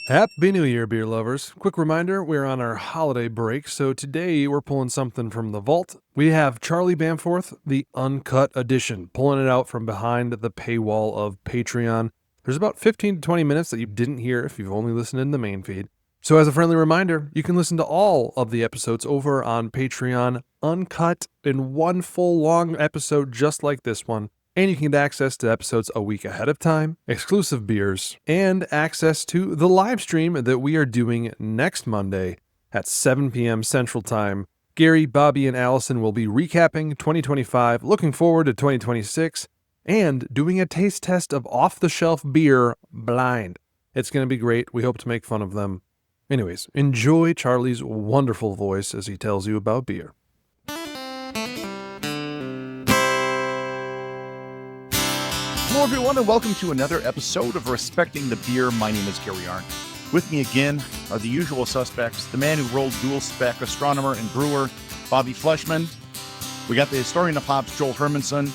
Happy New Year, beer lovers. Quick reminder, we're on our holiday break, so today we're pulling something from the vault. We have Charlie Bamforth, the Uncut edition, pulling it out from behind the paywall of Patreon. There's about 15 to 20 minutes that you didn't hear if you've only listened in the main feed. So as a friendly reminder, you can listen to all of the episodes over on Patreon, uncut in one full long episode just like this one. And you can get access to episodes a week ahead of time, exclusive beers, and access to the live stream that we are doing next Monday at 7 p.m. Central Time. Gary, Bobby, and Allison will be recapping 2025, looking forward to 2026, and doing a taste test of off-the-shelf beer blind. It's going to be great. We hope to make fun of them. Anyways, enjoy Charlie's wonderful voice as he tells you about beer. Hello, everyone, and welcome to another episode of Respecting the Beer. My name is Gary Arndt. With me again are the usual suspects, the man who rolled dual-spec astronomer and brewer, Bobby McFleshman. We got the historian of hops, Joel Hermansen.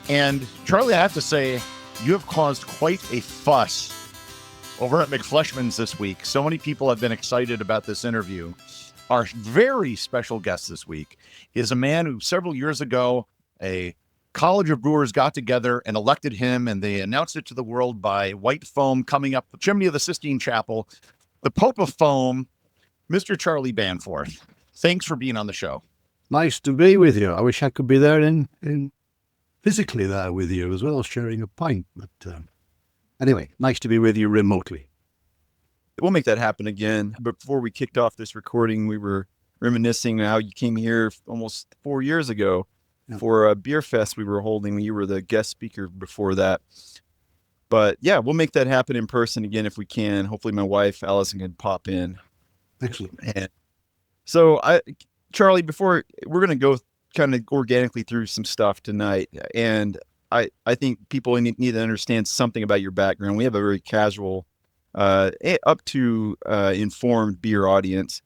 And Charlie, I have to say, you have caused quite a fuss over at McFleshman's this week. So many people have been excited about this interview. Our very special guest this week is a man who several years ago, a College of Brewers got together and elected him, and they announced it to the world by white foam coming up the chimney of the Sistine Chapel. The Pope of Foam, Mr. Charlie Bamforth. Thanks for being on the show. Nice to be with you. I wish I could be there in physically there with you as well, sharing a pint. But anyway, nice to be with you remotely. We'll make that happen again. But before we kicked off this recording, we were reminiscing how you came here almost 4 years ago. For a beer fest we were holding. You were the guest speaker before that. But yeah, we'll make that happen in person again if we can. Hopefully my wife, Allison, can pop in. Excellent. And so, Charlie, before we're going to go kind of organically through some stuff tonight. And I think people need to understand something about your background. We have a very casual, up to informed beer audience.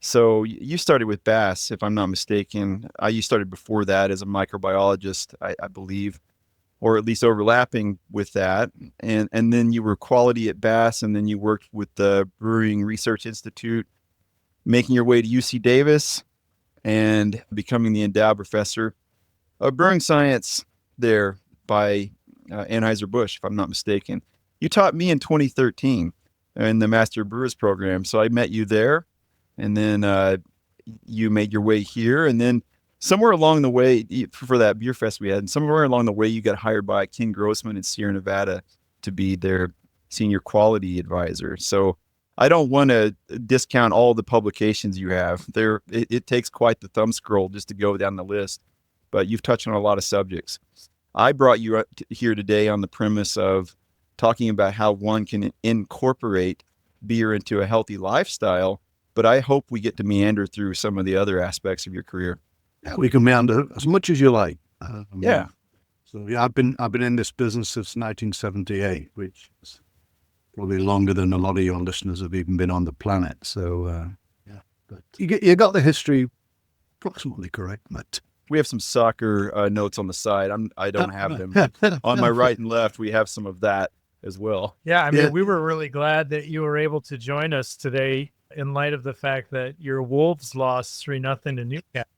So you started with Bass, if I'm not mistaken. You started before that as a microbiologist, I believe, or at least overlapping with that. And then you were quality at Bass, and then you worked with the Brewing Research Institute, making your way to UC Davis and becoming the endowed professor of brewing science there by Anheuser-Busch, if I'm not mistaken. You taught me in 2013 in the Master Brewers program. So I met you there. And then you made your way here. And then somewhere along the way, for that beer fest we had, and somewhere along the way, you got hired by King Grossman in Sierra Nevada to be their senior quality advisor. So I don't want to discount all the publications you have. It takes quite the thumb scroll just to go down the list. But you've touched on a lot of subjects. I brought you here today on the premise of talking about how one can incorporate beer into a healthy lifestyle. But I hope we get to meander through some of the other aspects of your career. Yeah, we can meander as much as you like. Yeah. So yeah, I've been in this business since 1978, which is probably longer than a lot of your listeners have even been on the planet. So yeah, but you got the history approximately correct, but We have some soccer notes on the side. I don't have them. On my right and left, we have some of that as well. Yeah, I mean, we were really glad that you were able to join us today in light of the fact that your Wolves lost 3-0 to Newcastle.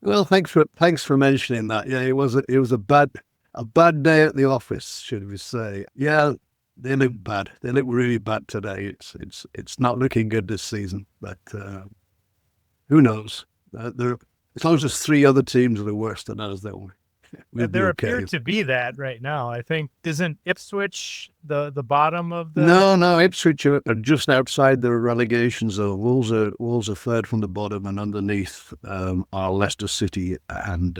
Well, thanks for mentioning that. Yeah, it was a bad day at the office, should we say? Yeah, they look bad. They look really bad today. It's not looking good this season, but who knows? As long as there's 3 other teams that are worse than us, then we'll There be okay. appear to be that right now. I think, isn't Ipswich the bottom of the... No, Ipswich are just outside the relegation zone. Wolves are third from the bottom, and underneath are Leicester City and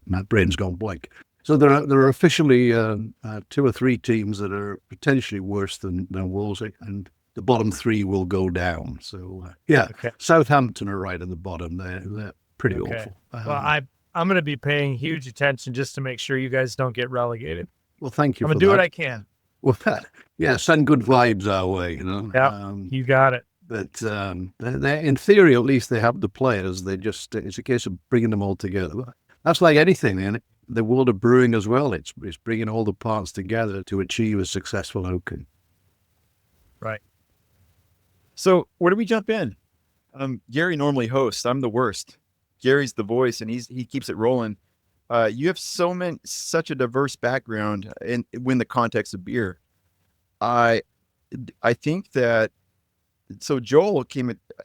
my brain's gone blank. So there are officially 2 or 3 teams that are potentially worse than Wolves, and the bottom 3 will go down. So Okay. Southampton are right at the bottom. They're pretty awful. Well, I'm going to be paying huge attention just to make sure you guys don't get relegated. Well, thank you. I'm going to do what I can. Well, yeah, send good vibes our way, you know. Yeah, you got it. But they, in theory, at least they have the players. It's a case of bringing them all together. That's like anything in the world of brewing as well. It's bringing all the parts together to achieve a successful outcome. Right. So where do we jump in? Gary normally hosts. I'm the worst. Gary's the voice, and he keeps it rolling. You have such a diverse background in the context of beer. I think that, so Joel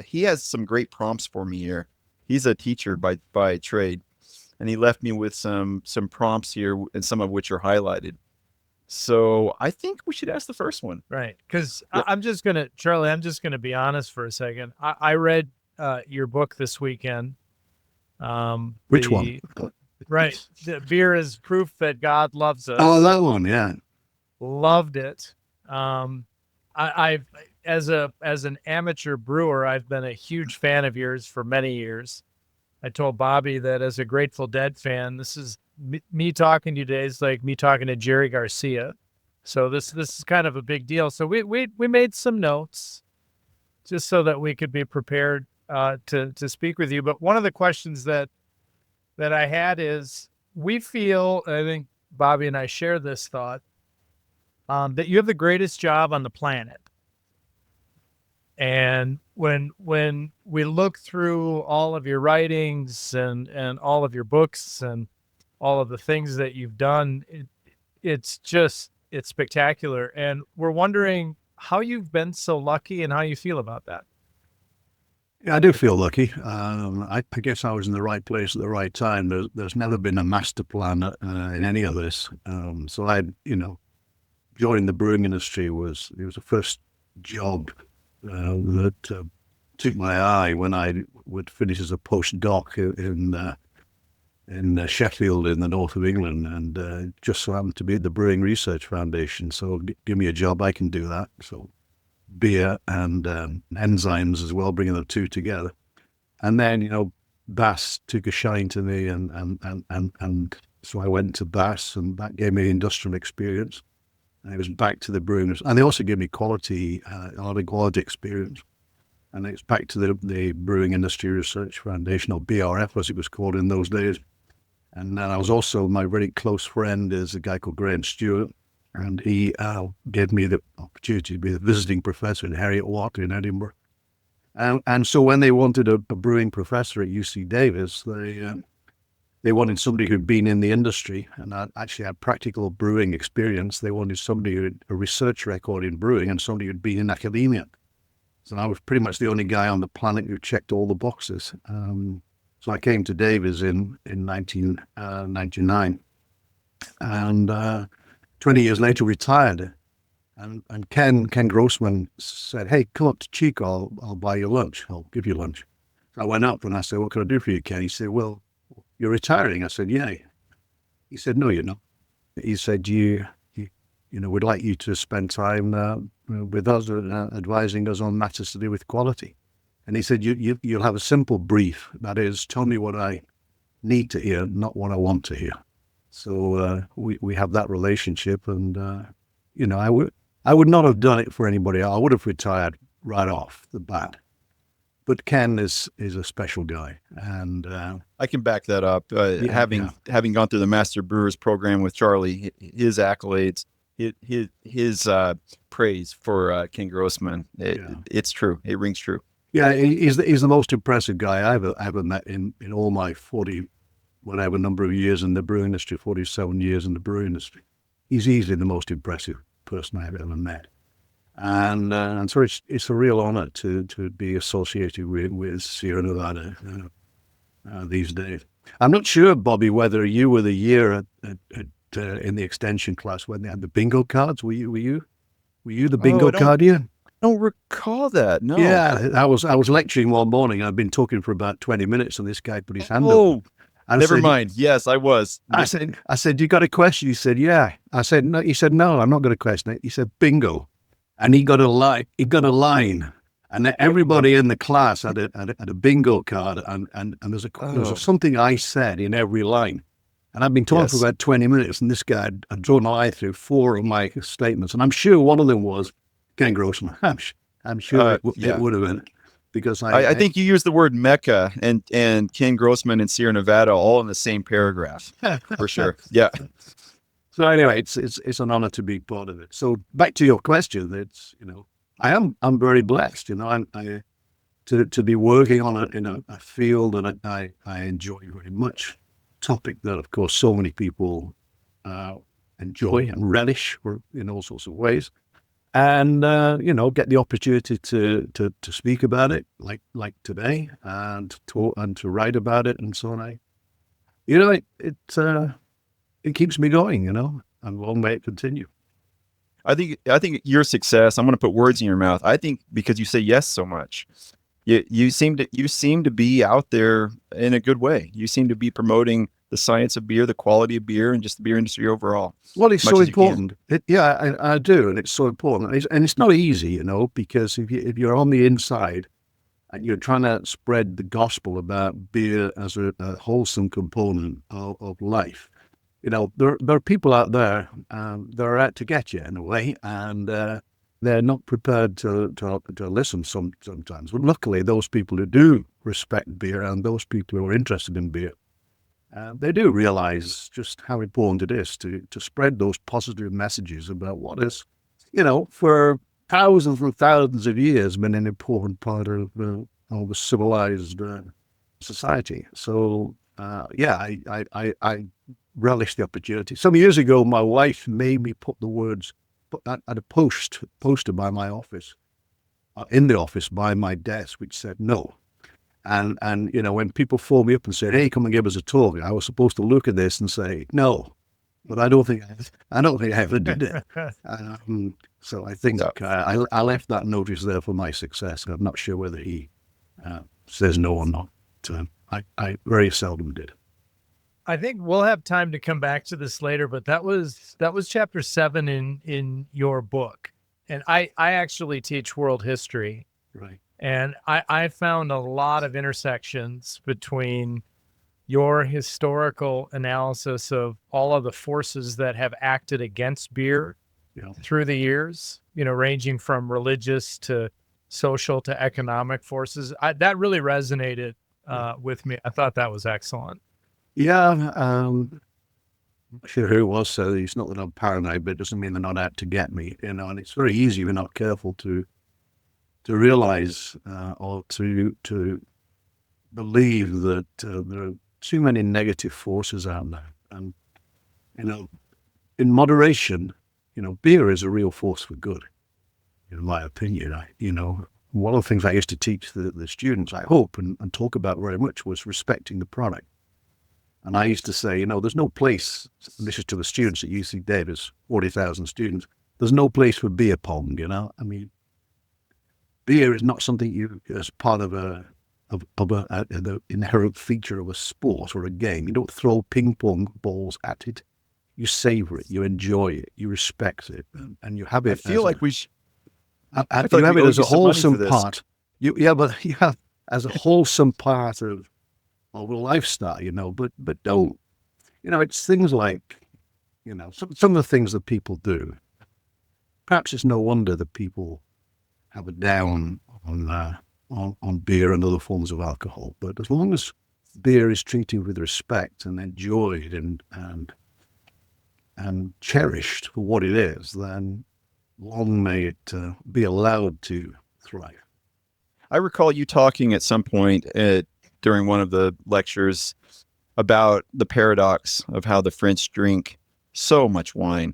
he has some great prompts for me here. He's a teacher by trade, and he left me with some prompts here, and some of which are highlighted. So I think we should ask the first one. Right. Because Yeah. Charlie, I'm just going to be honest for a second. I read your book this weekend. Which one? Right. The beer is proof that God loves us. Oh, that one, yeah. Loved it. I've as an amateur brewer, I've been a huge fan of yours for many years. I told Bobby that as a Grateful Dead fan, this is me talking to you today is like me talking to Jerry Garcia. So this is kind of a big deal. So we made some notes just so that we could be prepared to speak with you. But one of the questions that I had is, we feel, I think Bobby and I share this thought, that you have the greatest job on the planet. And when we look through all of your writings and all of your books and all of the things that you've done, it's spectacular. And we're wondering how you've been so lucky and how you feel about that. Yeah, I do feel lucky. I guess I was in the right place at the right time. There's never been a master plan in any of this. So joining the brewing industry it was the first job that took my eye when I would finish as a postdoc in Sheffield in the north of England, and just so happened to be at the Brewing Research Foundation. So give me a job, I can do that. So beer and enzymes as well, bringing the two together. And then, Bass took a shine to me, and so I went to Bass, and that gave me industrial experience. And it was back to the brewing, and they also gave me quality experience. And it's back to the Brewing Industry Research Foundation, or BRF as it was called in those days. And then I was also, my very close friend is a guy called Graham Stewart, and he gave me the opportunity to be a visiting professor in Heriot-Watt in Edinburgh. And so when they wanted a brewing professor at UC Davis, they wanted somebody who'd been in the industry and actually had practical brewing experience. They wanted somebody who had a research record in brewing and somebody who'd been in academia. So I was pretty much the only guy on the planet who checked all the boxes. So I came to Davis in 1999, and 20 years later retired. And Ken Grossman said, "Hey, come up to Chico. I'll buy you lunch. I'll give you lunch." So I went up and I said, "What can I do for you, Ken?" He said, "Well, you're retiring." I said, "Yeah." He said, "No, you're not." He said, we'd like you to spend time with us, advising us on matters to do with quality." And he said, you'll have a simple brief. That is, tell me what I need to hear, not what I want to hear. So we have that relationship. And, I would not have done it for anybody else. I would have retired right off the bat. But Ken is a special guy. And I can back that up. Having gone through the Master Brewers program with Charlie, his accolades, his praise for Ken Grossman, it's true. It rings true. Yeah, he's the most impressive guy I ever met in all my 40 whatever number of years in the brewing industry, 47 years in the brewing industry. He's easily the most impressive person I've ever met. And so it's a real honor to be associated with Sierra Nevada these days. I'm not sure, Bobby, whether you were the year in the extension class when they had the bingo cards. Were you the bingo card year? I don't recall that. No. Yeah, I was lecturing one morning. I'd been talking for about 20 minutes, and this guy put his hand up. Never mind. Yes, I was. I said, "You got a question?" He said, "Yeah." I said, "No." He said, "No, I'm not going to question it." He said, "Bingo," and he got a line. And everybody in the class had a bingo card, and there was something I said in every line. And I'd been talking for about 20 minutes, and this guy had drawn a line through 4 of my statements, and I'm sure one of them was Ken Grossman. I'm sure it would have been, because I think you used the word Mecca and Ken Grossman and Sierra Nevada all in the same paragraph, for sure. Yeah. So anyway, it's an honor to be part of it. So back to your question, it's I'm very blessed. To be working on it in a field that I enjoy very much. Topic that, of course, so many people enjoy and relish in all sorts of ways. And get the opportunity to speak about it, like today, and to talk and to write about it, and so on. It keeps me going, and long may it continue. I think your success, I'm going to put words in your mouth. I think because you say yes so much, you seem to be out there in a good way. You seem to be promoting the science of beer, the quality of beer, and just the beer industry overall. Well, it's so important. I do, and it's so important. And it's not easy, because if you're on the inside and you're trying to spread the gospel about beer as a wholesome component of life, there are people out there that are out to get you in a way, and they're not prepared to listen sometimes. But luckily, those people who do respect beer and those people who are interested in beer, they do realize just how important it is to spread those positive messages about what is, for thousands and thousands of years been an important part of the civilized society. So, I relish the opportunity. Some years ago, my wife made me put at a poster by my office, in the office by my desk, which said no. And when people phoned me up and said, "Hey, come and give us a talk," I was supposed to look at this and say no, but I don't think I ever did it. So I think I left that notice there for my success. I'm not sure whether he says no or not. I very seldom did. I think we'll have time to come back to this later, but that was chapter 7 in your book. And I actually teach world history. Right. And I found a lot of intersections between your historical analysis of all of the forces that have acted against beer through the years, ranging from religious to social to economic forces. That really resonated with me. I thought that was excellent. Yeah, I'm not sure who it was, so it's not that I'm paranoid, but it doesn't mean they're not out to get me, and it's very easy if you're not careful to realize or to believe that there are too many negative forces out there. And, in moderation, beer is a real force for good, in my opinion. One of the things I used to teach the students, I hope, and talk about very much, was respecting the product. And I used to say, there's no place, and this is to the students at UC Davis, 40,000 students, there's no place for beer pong, beer is not something you, as part of an inherent feature of a sport or a game. You don't throw ping pong balls at it. You savor it, you enjoy it, you respect it, and you have it. I feel like we should. You have it as a wholesome part. But you have as a wholesome part of a lifestyle, but don't, it's things like, some of the things that people do. Perhaps it's no wonder that people have a down on beer and other forms of alcohol. But as long as beer is treated with respect and enjoyed and cherished for what it is, then long may it be allowed to thrive. I recall you talking at some point during one of the lectures about the paradox of how the French drink so much wine,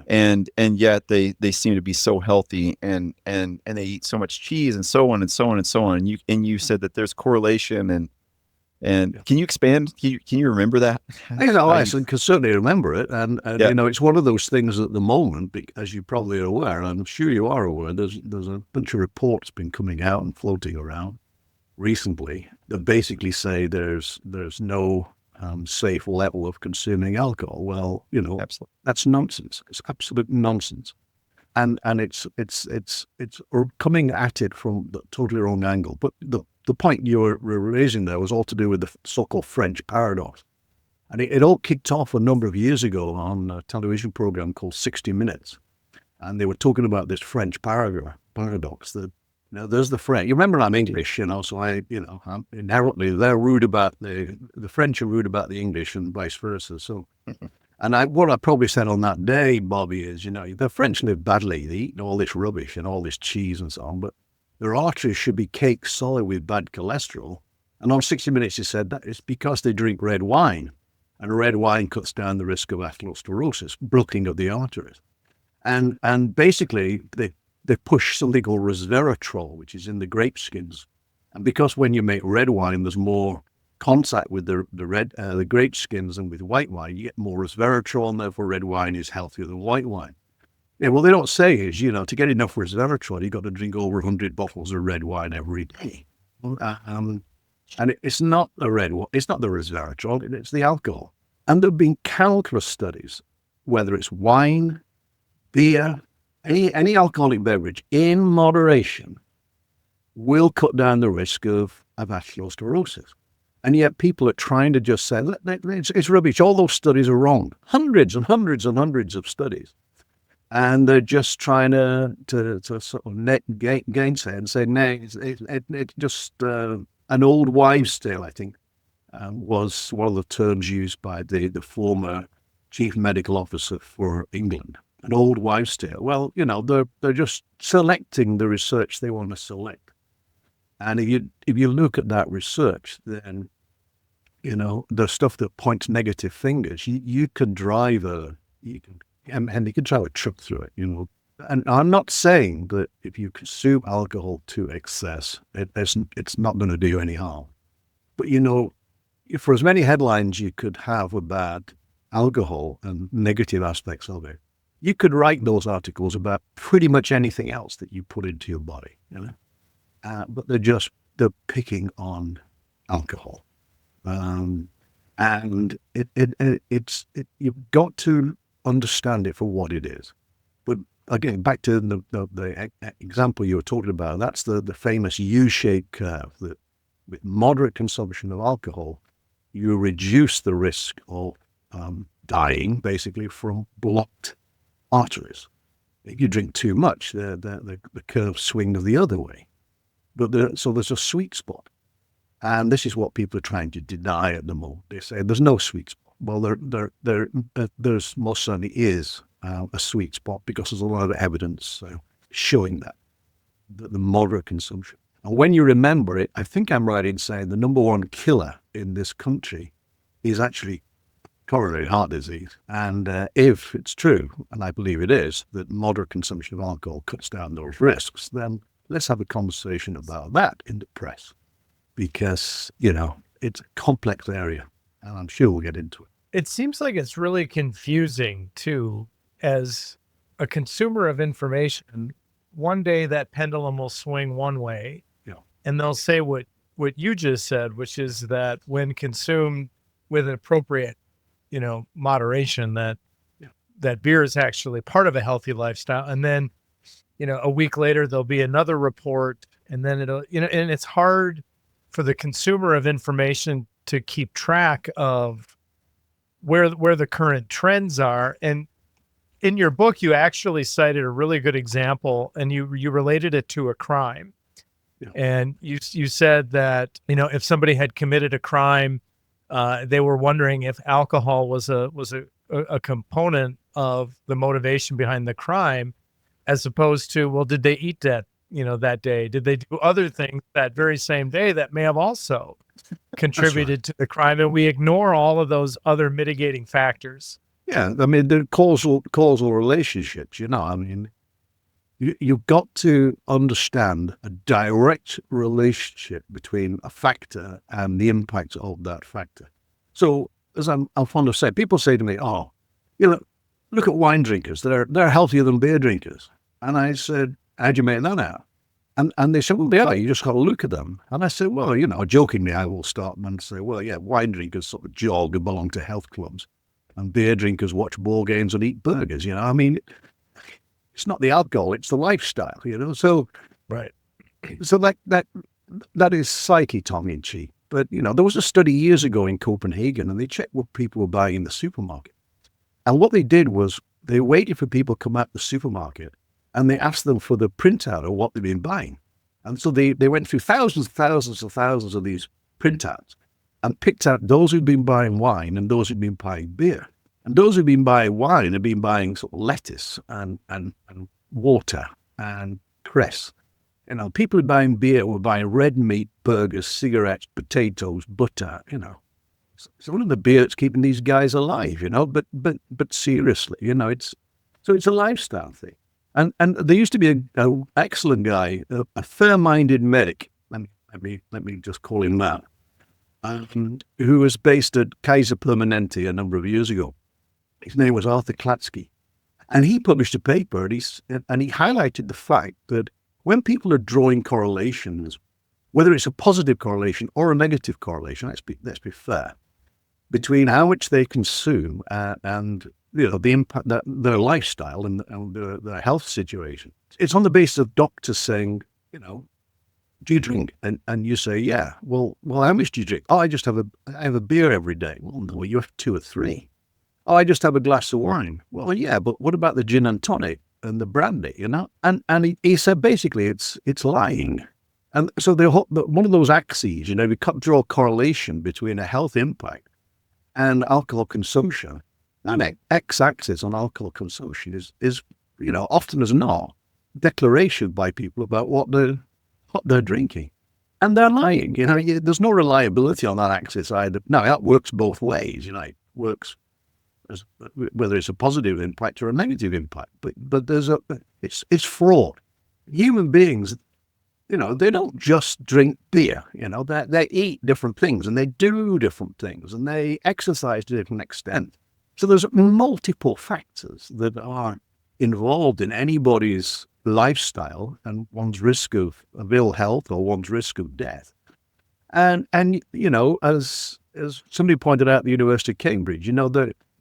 and yet they seem to be so healthy, and they eat so much cheese and so on and so on and so on. And you said that there's correlation, and can you expand? Can you remember that? I can certainly remember it, and it's one of those things at the moment, as you probably are aware, and I'm sure you are aware. There's a bunch of reports been coming out and floating around recently that basically say there's no safe level of consuming alcohol. Well, Absolutely. That's nonsense. It's absolute nonsense, and it's coming at it from the totally wrong angle. But the point you were raising there was all to do with the so-called French paradox, and it all kicked off a number of years ago on a television program called 60 Minutes, and they were talking about this French paradox that. There's the French. You remember I'm English, so I'm inherently they're rude about the French are rude about the English and vice versa. So, And what I probably said on that day, Bobby, is, the French live badly. They eat all this rubbish and all this cheese and so on, but their arteries should be caked solid with bad cholesterol. And on 60 Minutes, he said that it's because they drink red wine. And red wine cuts down the risk of atherosclerosis, blocking of the arteries. And basically, they push something called resveratrol, which is in the grape skins. And because when you make red wine, there's more contact with the grape skins than with white wine, you get more resveratrol, and therefore red wine is healthier than white wine. Yeah, well, they don't say is, to get enough resveratrol, you've got to drink over 100 bottles of red wine every day. And it's not the resveratrol, it's the alcohol. And there have been countless studies, whether it's wine, beer, any alcoholic beverage in moderation will cut down the risk of atherosclerosis. And yet people are trying to just say, it's rubbish. All those studies are wrong. Hundreds and hundreds and hundreds of studies. And they're just trying to sort of gainsay and say, no, it's just an old wives' tale, I think, was one of the terms used by the former chief medical officer for England. An old wives' tale. Well, they're just selecting the research they want to select. And if you look at that research, then, the stuff that points negative fingers, you can drive and you can drive a truck through it, And I'm not saying that if you consume alcohol to excess, it's not going to do you any harm. But, for as many headlines you could have about alcohol and negative aspects of it, you could write those articles about pretty much anything else that you put into your body, but they're picking on alcohol, and you've got to understand it for what it is. But again, back to the example you were talking about, that's the famous U-shaped curve that with moderate consumption of alcohol, you reduce the risk of dying, basically, from blocked arteries. If you drink too much, the curve swings the other way. But so there's a sweet spot. And this is what people are trying to deny at the moment. They say there's no sweet spot. Well, there's most certainly is a sweet spot, because there's a lot of evidence showing that the moderate consumption. And when you remember it, I think I'm right in saying the number one killer in this country is actually coronary heart disease. And if it's true, and I believe it is, that moderate consumption of alcohol cuts down those risks, then let's have a conversation about that in the press, because, it's a complex area, and I'm sure we'll get into it. It seems like it's really confusing, too, as a consumer of information. One day that pendulum will swing one way, and they'll say what you just said, which is that when consumed with an appropriate, moderation, that beer is actually part of a healthy lifestyle. And then, a week later, there'll be another report, and then it'll, and it's hard for the consumer of information to keep track of where the current trends are. And in your book, you actually cited a really good example, and you related it to a crime. Yeah. And you said that, if somebody had committed a crime, they were wondering if alcohol was a component of the motivation behind the crime, as opposed to, well, did they eat that day? Did they do other things that very same day that may have also contributed to the crime? And we ignore all of those other mitigating factors. Yeah, I mean, the causal relationships, you've got to understand a direct relationship between a factor and the impact of that factor. So, as I'm fond of saying, people say to me, look at wine drinkers. They're healthier than beer drinkers. And I said, how'd you make that out? And they said, well, yeah, you just got to look at them. And I said, well, jokingly, I will start and say, well, yeah, wine drinkers sort of jog and belong to health clubs. And beer drinkers watch ball games and eat burgers, It's not the alcohol, it's the lifestyle, So, right. So that is psyche tongue-in-cheek. But, there was a study years ago in Copenhagen, and they checked what people were buying in the supermarket. And what they did was they waited for people to come out the supermarket, and they asked them for the printout of what they'd been buying. And so they went through thousands of these printouts and picked out those who'd been buying wine and those who'd been buying beer. And those who've been buying wine have been buying sort of lettuce and water and cress. You know, people who are buying beer were buying red meat, burgers, cigarettes, potatoes, butter, you know. It's one of the beer that's keeping these guys alive, you know, but seriously, you know, it's a lifestyle thing. And there used to be an excellent guy, a fair-minded medic, let me just call him that, who was based at Kaiser Permanente a number of years ago. His name was Arthur Klatsky. And he published a paper and he highlighted the fact that when people are drawing correlations, whether it's a positive correlation or a negative correlation, let's be fair, between how much they consume and you know the impact that their lifestyle and their health situation, it's on the basis of doctors saying, you know, do you drink? And you say, yeah. Well, how much do you drink? Oh, I have a beer every day. Well, no, you have 2 or 3. Oh, I just have a glass of wine. Well, yeah, but what about the gin and tonic and the brandy, you know? And he said basically it's lying. And so one of those axes, you know, we draw a correlation between a health impact and alcohol consumption. That x-axis on alcohol consumption is you know, often as not, declaration by people about what they're drinking. And they're lying, you know, there's no reliability on that axis either. Now, that works both ways, you know, it works whether it's a positive impact or a negative impact, but it's fraud. Human beings, you know, they don't just drink beer, you know, they eat different things and they do different things and they exercise to a different extent. So there's multiple factors that are involved in anybody's lifestyle and one's risk of ill health or one's risk of death. And you know, as somebody pointed out at the University of Cambridge, you know,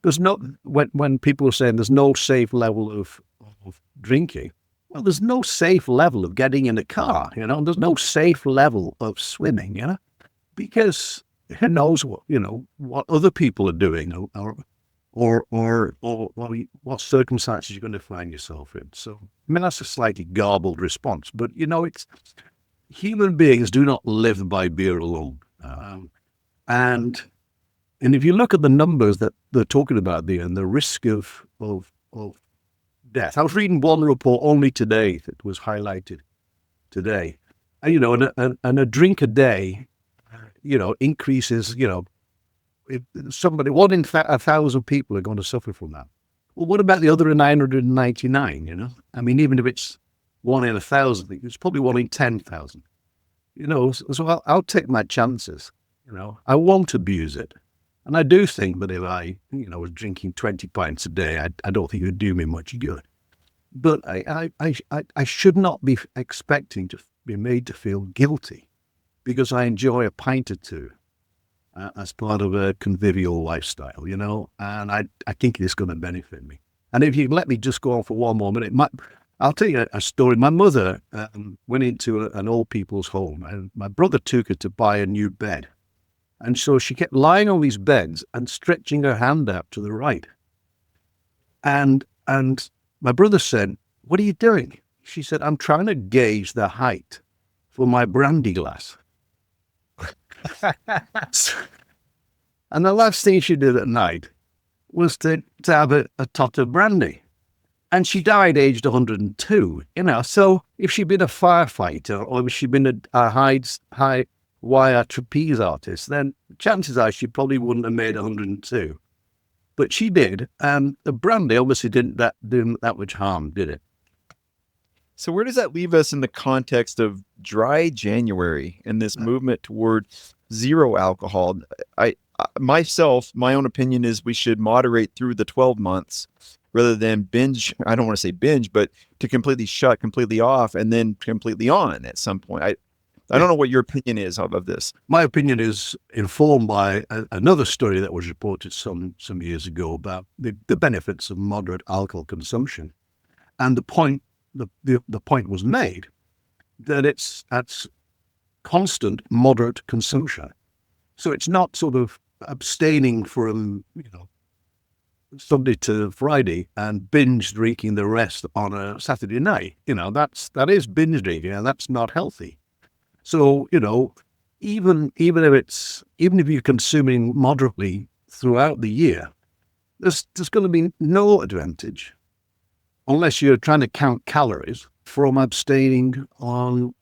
there's no, when people are saying there's no safe level of drinking, well, there's no safe level of getting in a car, you know, there's no safe level of swimming, you know, because who knows what other people are doing or what circumstances you're going to find yourself in. So, I mean, that's a slightly garbled response, but, you know, it's human beings do not live by beer alone. And if you look at the numbers that they're talking about there and the risk of death, I was reading one report only today that was highlighted today. And, you know, and a drink a day, you know, increases, you know, if somebody, 1 in 1,000 people are going to suffer from that. Well, what about the other 999, you know? I mean, even if it's 1 in 1,000, it's probably 1 in 10,000. You know, so I'll take my chances, you know. I won't abuse it. And I do think that if I, you know, was drinking 20 pints a day, I don't think it would do me much good. But I should not be expecting to be made to feel guilty because I enjoy a pint or two as part of a convivial lifestyle, you know, and I think it's going to benefit me. And if you let me just go on for one more minute, I'll tell you a story. My mother went into an old people's home and my brother took her to buy a new bed. And so she kept lying on these beds and stretching her hand out to the right. And my brother said, "What are you doing?" She said, "I'm trying to gauge the height for my brandy glass." And the last thing she did at night was to have a tot of brandy. And she died aged 102, you know. So if she'd been a firefighter or if she'd been a high wire trapeze artist, then chances are she probably wouldn't have made 102. But she did, and the brandy obviously didn't do that much harm, did it? So where does that leave us in the context of dry January and this movement toward zero alcohol? My own opinion is we should moderate through the 12 months rather than binge. I don't want to say binge, but to completely shut completely off and then completely on at some point. I don't know what your opinion is of this. My opinion is informed by another study that was reported some years ago about the benefits of moderate alcohol consumption. And the point was made that it's constant moderate consumption. So it's not sort of abstaining from, you know, Sunday to Friday and binge drinking the rest on a Saturday night. You know, that is binge drinking, and that's not healthy. So, you know, even if you're consuming moderately throughout the year, there's going to be no advantage unless you're trying to count calories from abstaining on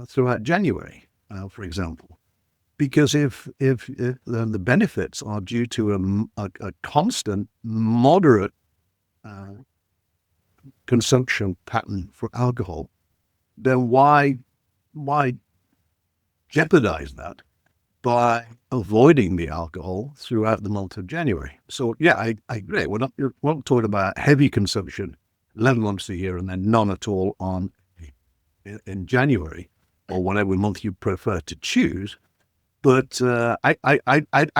throughout January, for example. Because if the benefits are due to a constant, moderate consumption pattern for alcohol, then why jeopardize that by avoiding the alcohol throughout the month of January? So yeah, I agree. We're not talking about heavy consumption 11 months a year and then none at all in January or whatever month you prefer to choose. But I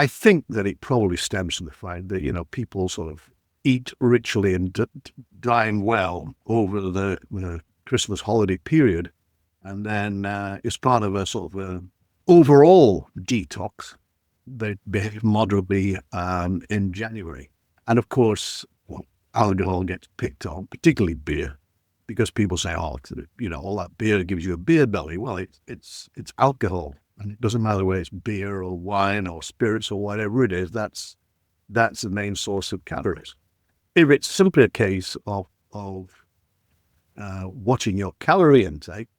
think that it probably stems from the fact that people sort of eat richly and dine well over the Christmas holiday period, and then it's part of a sort of overall detox. They behave moderately in January, and of course, alcohol gets picked on, particularly beer, because people say, "Oh, all that beer gives you a beer belly." Well, it's alcohol. And it doesn't matter whether it's beer or wine or spirits or whatever it is, that's the main source of calories. If it's simply a case of watching your calorie intake,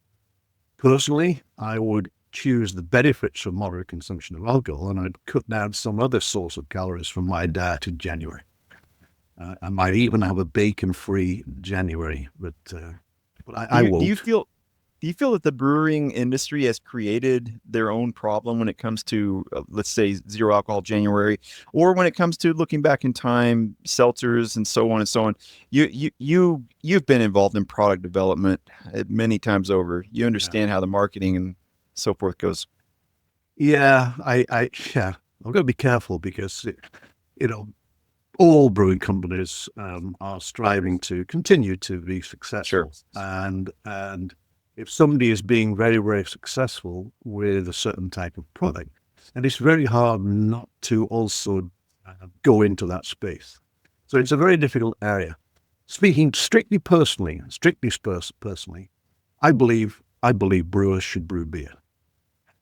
personally, I would choose the benefits from moderate consumption of alcohol, and I'd cut down some other source of calories from my diet in January. I might even have a bacon-free January, but I won't. Do you feel that the brewing industry has created their own problem when it comes to, let's say, zero alcohol January, or when it comes to looking back in time, seltzers and so on and so on? You've been involved in product development many times over. You understand how the marketing and so forth goes. Yeah, I'm going to be careful because all brewing companies are striving to continue to be successful, and if somebody is being very, very successful with a certain type of product, and it's very hard not to also go into that space. So it's a very difficult area. Speaking strictly personally, I believe brewers should brew beer.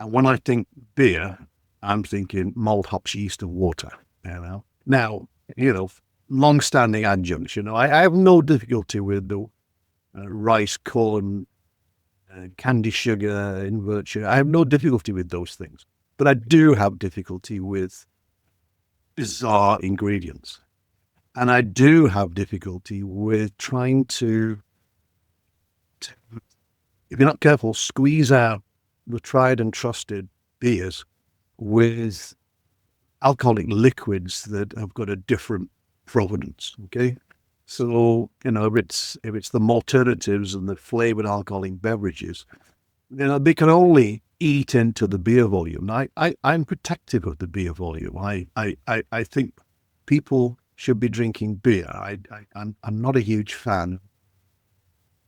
And when I think beer, I'm thinking malt, hops, yeast, and water. Now, long-standing adjuncts. I have no difficulty with the rice, corn, candy sugar, invert sugar. I have no difficulty with those things, but I do have difficulty with bizarre ingredients, and I do have difficulty with trying to, if you're not careful, squeeze out the tried and trusted beers with alcoholic liquids that have got a different provenance. Okay. So, if it's the alternatives and the flavored alcoholic beverages, they can only eat into the beer volume. I'm protective of the beer volume. I think people should be drinking beer. I'm not a huge fan of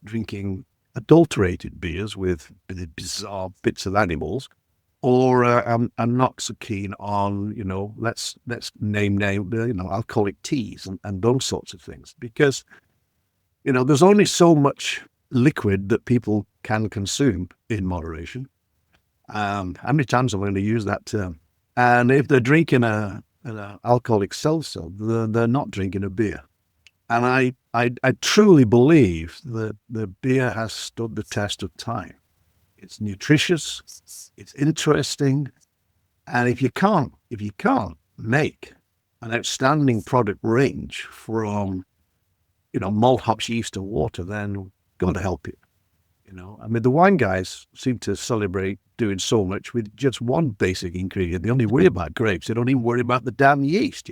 drinking adulterated beers with bizarre bits of animals, or I'm not so keen on, let's name, alcoholic teas and those sorts of things, because, there's only so much liquid that people can consume in moderation. How many times am I going to use that term? And if they're drinking an alcoholic seltzer, they're not drinking a beer. And I truly believe that the beer has stood the test of time. It's nutritious, it's interesting, and if you can't make an outstanding product range from, malt, hops, yeast, and water, then God help you. The wine guys seem to celebrate doing so much with just one basic ingredient. They only worry about grapes. They don't even worry about the damn yeast,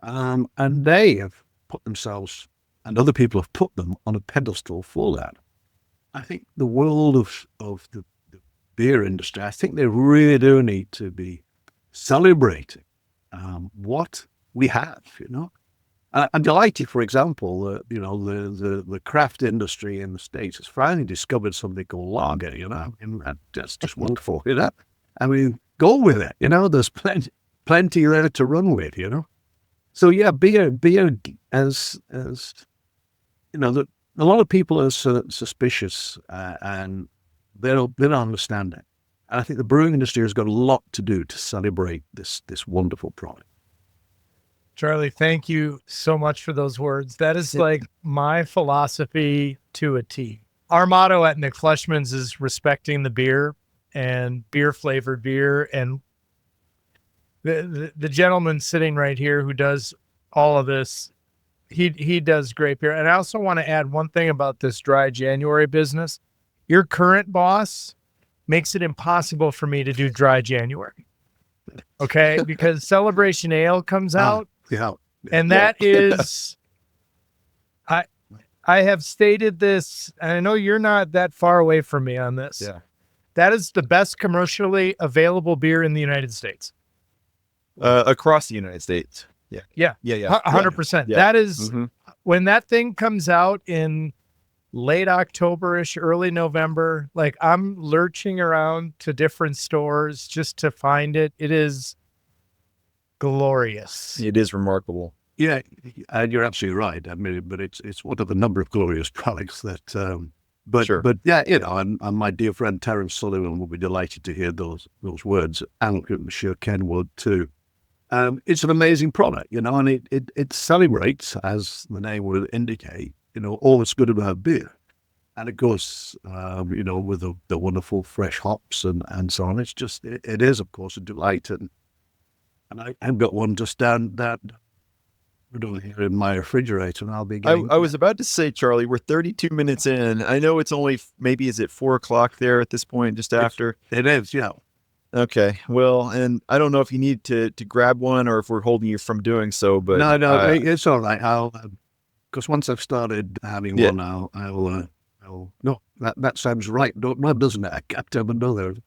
and they have put themselves, and other people have put them on a pedestal for that. I think the world of the beer industry, I think they really do need to be celebrating what we have, I'm delighted, for example, that, the craft industry in the States has finally discovered something called lager, and that's just wonderful, go with it, there's plenty there to run with, So yeah, beer as a lot of people are suspicious, and they don't understand it. And I think the brewing industry has got a lot to do to celebrate this wonderful product. Charlie, thank you so much for those words. That is like my philosophy to a T. Our motto at McFleshman's is respecting the beer and beer flavored beer. And the gentleman sitting right here who does all of this, he does great beer. And I also want to add one thing about this dry January business. Your current boss makes it impossible for me to do dry January. Okay, because Celebration Ale comes out. Yeah. And that is, I have stated this, and I know you're not that far away from me on this. Yeah. That is the best commercially available beer in the United States. Across the United States. Yeah. Yeah. Yeah. 100%. Yeah. That is, Mhm. when that thing comes out in late October-ish, early November, like I'm lurching around to different stores just to find it. It is glorious. It is remarkable. Yeah, and you're absolutely right. I mean, but it's one of the number of glorious products that. But Sure. but yeah, and my dear friend Terence Sullivan will be delighted to hear those words, and I'm sure Ken would too. It's an amazing product, and it celebrates, as the name would indicate, all that's good about beer, and of course, with the wonderful fresh hops and so on. It's just it is, of course, a delight, and I've got one just down here in my refrigerator, and I'll be getting. I was about to say, Charlie, we're 32 minutes in. I know it's only maybe is it 4:00 there at this point, just after. It is, yeah. Okay, well, and I don't know if you need to grab one or if we're holding you from doing so, but No, it's all right. I'll because once I've started having Yeah. one, I'll. No, that sounds right, doesn't it? I can't have another.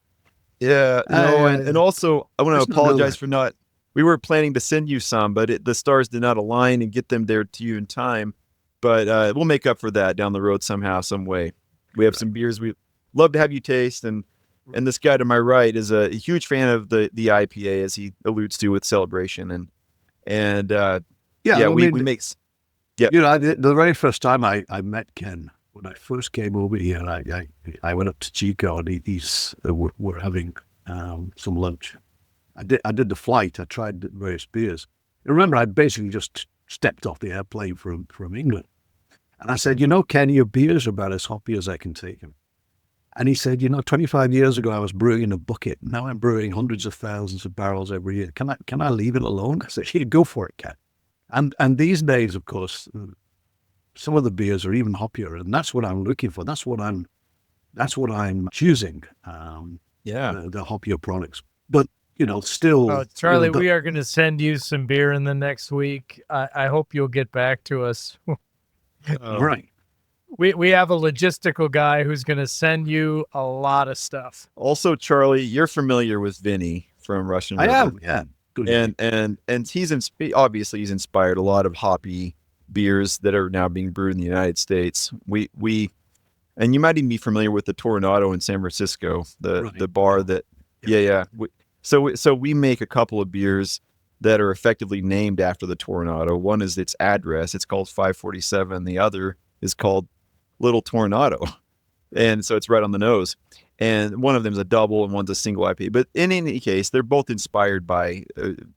yeah, no, and also I want to There's no apologize limit. for not. We were planning to send you some, but the stars did not align and get them there to you in time. But we'll make up for that down the road somehow, some way. We have some beers we love to have you taste, and this guy to my right is a huge fan of the IPA, as he alludes to with Celebration, and Yeah, we make. The very first time I met Ken, when I first came over here, I went up to Chico, and he's we're having some lunch. I did the flight. I tried the various beers. Remember, I basically just stepped off the airplane from England, and I said, Ken, your beers are about as hoppy as I can take them. And he said, 25 years ago I was brewing in a bucket. Now I'm brewing hundreds of thousands of barrels every year. Can I leave it alone? I said, yeah, go for it, Ken. And these days, of course, some of the beers are even hoppier, and that's what I'm looking for. That's what I'm choosing. The hoppier products, but still. Oh, Charlie, we are going to send you some beer in the next week. I hope you'll get back to us. Right. We have a logistical guy who's going to send you a lot of stuff. Also, Charlie, you're familiar with Vinny from Russian I River. am. Yeah. Good. And he's obviously he's inspired a lot of hoppy beers that are now being brewed in the United States. We and you might even be familiar with the Toronado in San Francisco, the bar that So we make a couple of beers that are effectively named after the Toronado. One is its address. It's called 547. The other is called Little Toronado. And so it's right on the nose. And one of them is a double and one's a single IPA. But in any case, they're both inspired by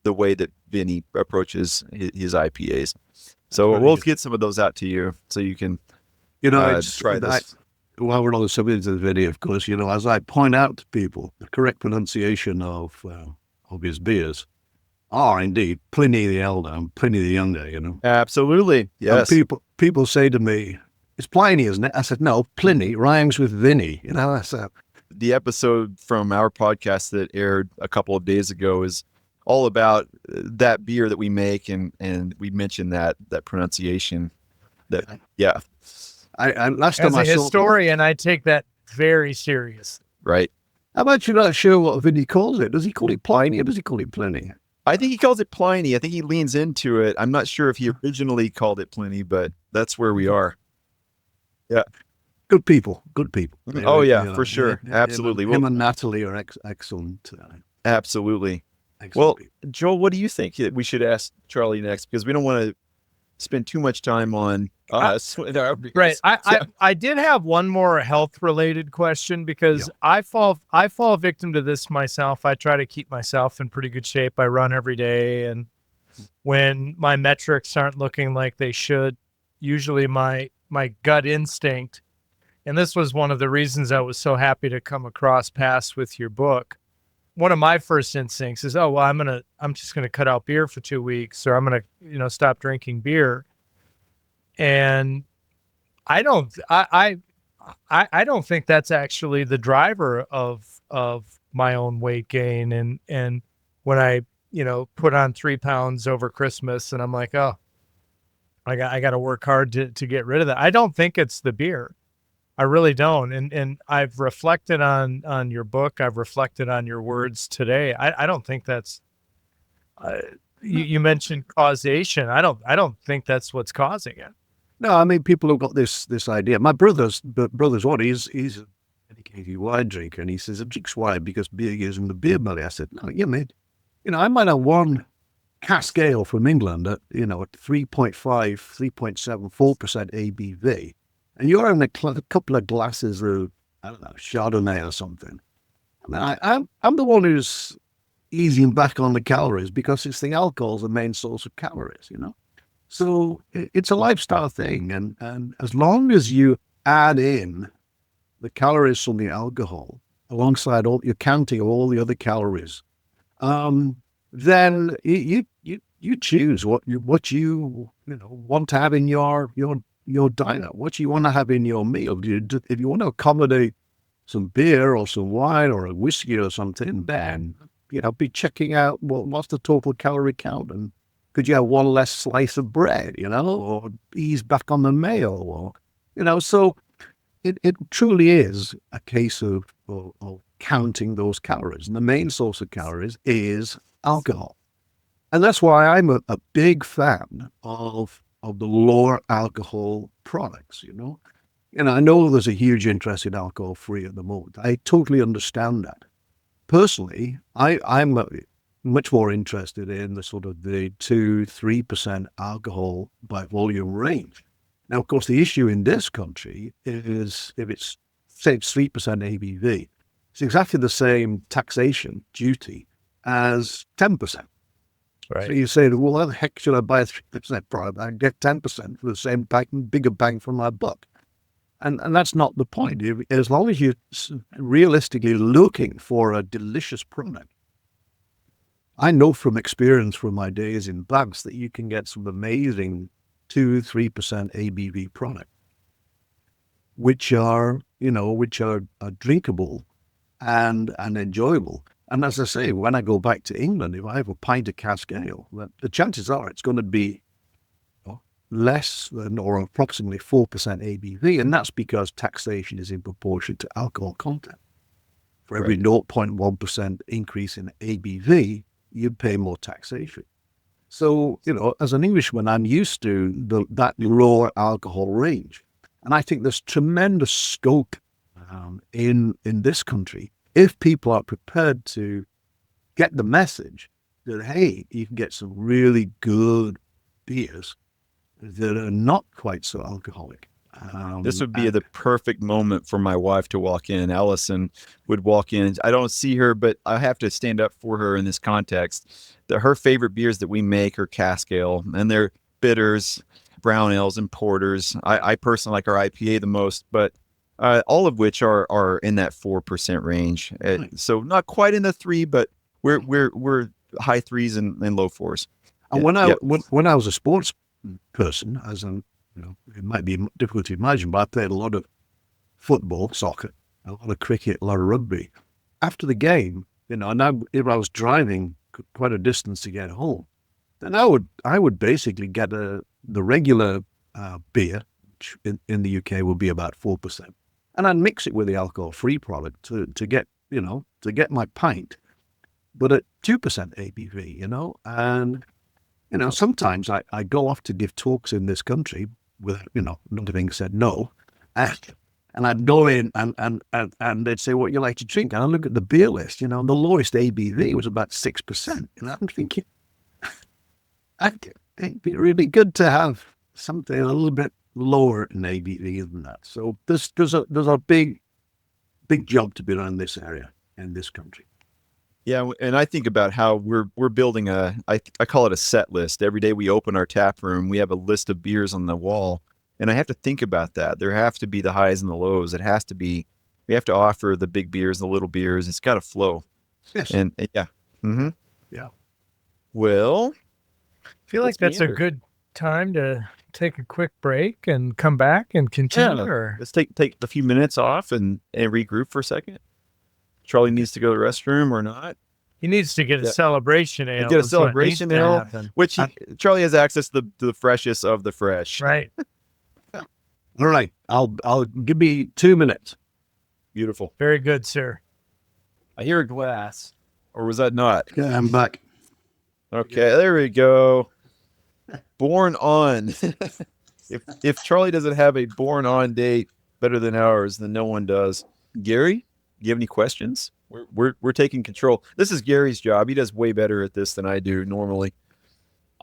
the way that Vinny approaches his IPAs. So we'll get some of those out to you so you can try this. While we're on the subject of the video, of course, as I point out to people, the correct pronunciation of his beers are indeed Pliny the Elder and Pliny the Younger, Absolutely. Yes. And people say to me, it's Pliny, isn't it? I said, no, Pliny rhymes with Vinny. The episode from our podcast that aired a couple of days ago is all about that beer that we make, and we mentioned that pronunciation. I last time As a historian, I take that very serious. Right. How about you're not sure what Vinny calls it? Does he call it Pliny or does he call it Pliny? I think he calls it Pliny. I think he leans into it. I'm not sure if he originally called it Pliny, but that's where we are. Yeah. Good people. Oh, yeah, for sure. Absolutely. Him and Natalie are excellent. Absolutely. Excellent Well, people. Joel, what do you think we should ask Charlie next? Because we don't want to spend too much time on us. Right. I did have one more health related question because I fall victim to this myself. I try to keep myself in pretty good shape. I run every day, and when my metrics aren't looking like they should, usually my gut instinct, and this was one of the reasons I was so happy to come across paths with your book. One of my first instincts is, oh, well, I'm just gonna cut out beer for 2 weeks, or I'm gonna, stop drinking beer. And I don't think that's actually the driver of my own weight gain. And when I, put on 3 pounds over Christmas, and I'm like, oh, I got to work hard to get rid of that. I don't think it's the beer. I really don't. And I've reflected on your book. I've reflected on your words today. I don't think that's, you mentioned causation. I don't think that's what's causing it. No, I mean, people have got this idea. My brother's what? He's a dedicated wine drinker, and he says, "It drinks wine because beer gives him the beer belly." I said, "No, yeah, mate. I might have one cask ale from England at 3.5, 3.7, 4% ABV, and you're having a couple of glasses of, I don't know, Chardonnay or something. I mean, I'm the one who's easing back on the calories because it's the alcohol's the main source of calories, So it's a lifestyle thing, and as long as you add in the calories from the alcohol alongside you're counting all the other calories, then you choose what you want to have in your diet, what you want to have in your meal. If you want to accommodate some beer or some wine or a whiskey or something, then be checking out what's the total calorie count, and could you have one less slice of bread, or ease back on the mayo, or, so it truly is a case of counting those calories. And the main source of calories is alcohol. And that's why I'm a big fan of the lower alcohol products, I know there's a huge interest in alcohol-free at the moment. I totally understand that. Personally, I'm much more interested in the sort of the 2-3% alcohol by volume range. Now, of course, the issue in this country is if it's, say, it's 3% ABV, it's exactly the same taxation duty as 10%. Right. So you say, well, how the heck should I buy a 3% product? I get 10% for the same bigger bang for my buck. And that's not the point. As long as you're realistically looking for a delicious product, I know from experience from my days in banks that you can get some amazing 2-3% ABV product, which are drinkable and enjoyable. And as I say, when I go back to England, if I have a pint of cask ale, the chances are it's going to be less than or approximately 4% ABV, and that's because taxation is in proportion to alcohol content. For every 0.1% increase in ABV, you pay more taxation. So, as an Englishman, I'm used to that lower alcohol range. And I think there's tremendous scope in this country if people are prepared to get the message that, hey, you can get some really good beers that are not quite so alcoholic. This would be the perfect moment for my wife to walk in. Allison would walk in. I don't see her, but I have to stand up for her in this context. Her favorite beers that we make are cask ale, and they're bitters, brown ales, and porters. I personally like our IPA the most, but all of which are in that 4% range. So not quite in the 3, but we're high 3s and low 4s. And when I was a sports person, as an it might be difficult to imagine, but I played a lot of football, soccer, a lot of cricket, a lot of rugby. After the game, and if I was driving quite a distance to get home, then I would basically get the regular beer, which in the UK will be about 4%, and I'd mix it with the alcohol-free product to get my pint, but at 2% ABV, and sometimes I go off to give talks in this country with, not having said no, and I'd go in and they'd say, what you like to drink? And I look at the beer list, the lowest ABV was about 6%. And I'm thinking, it'd be really good to have something a little bit lower in ABV than that. So there's a big job to be done in this area, in this country. Yeah, and I think about how we're building I call it a set list. Every day we open our tap room, we have a list of beers on the wall, and I have to think about that. There have to be the highs and the lows. It has to be. We have to offer the big beers, the little beers. It's got to flow. Yes. And yeah. Mm-hmm. Yeah. Well, I feel like let's that's a meander. good time to take a quick break and come back and continue. Or Let's take a few minutes off and regroup for a second. Charlie needs to go to the restroom or not. he needs to get a Yeah. celebration ale. Get a is what needs celebration to ale, happen. which Charlie has access to the freshest of the fresh. Right. All right. I'll give me 2 minutes. Beautiful. Very good, sir. I hear a glass. Or was that not? Yeah, I'm back. Okay, there we go. Born on. if Charlie doesn't have a born on date better than ours, then no one does. Gary, do you have any questions? We're taking control. This is Gary's job. He does way better at this than I do normally.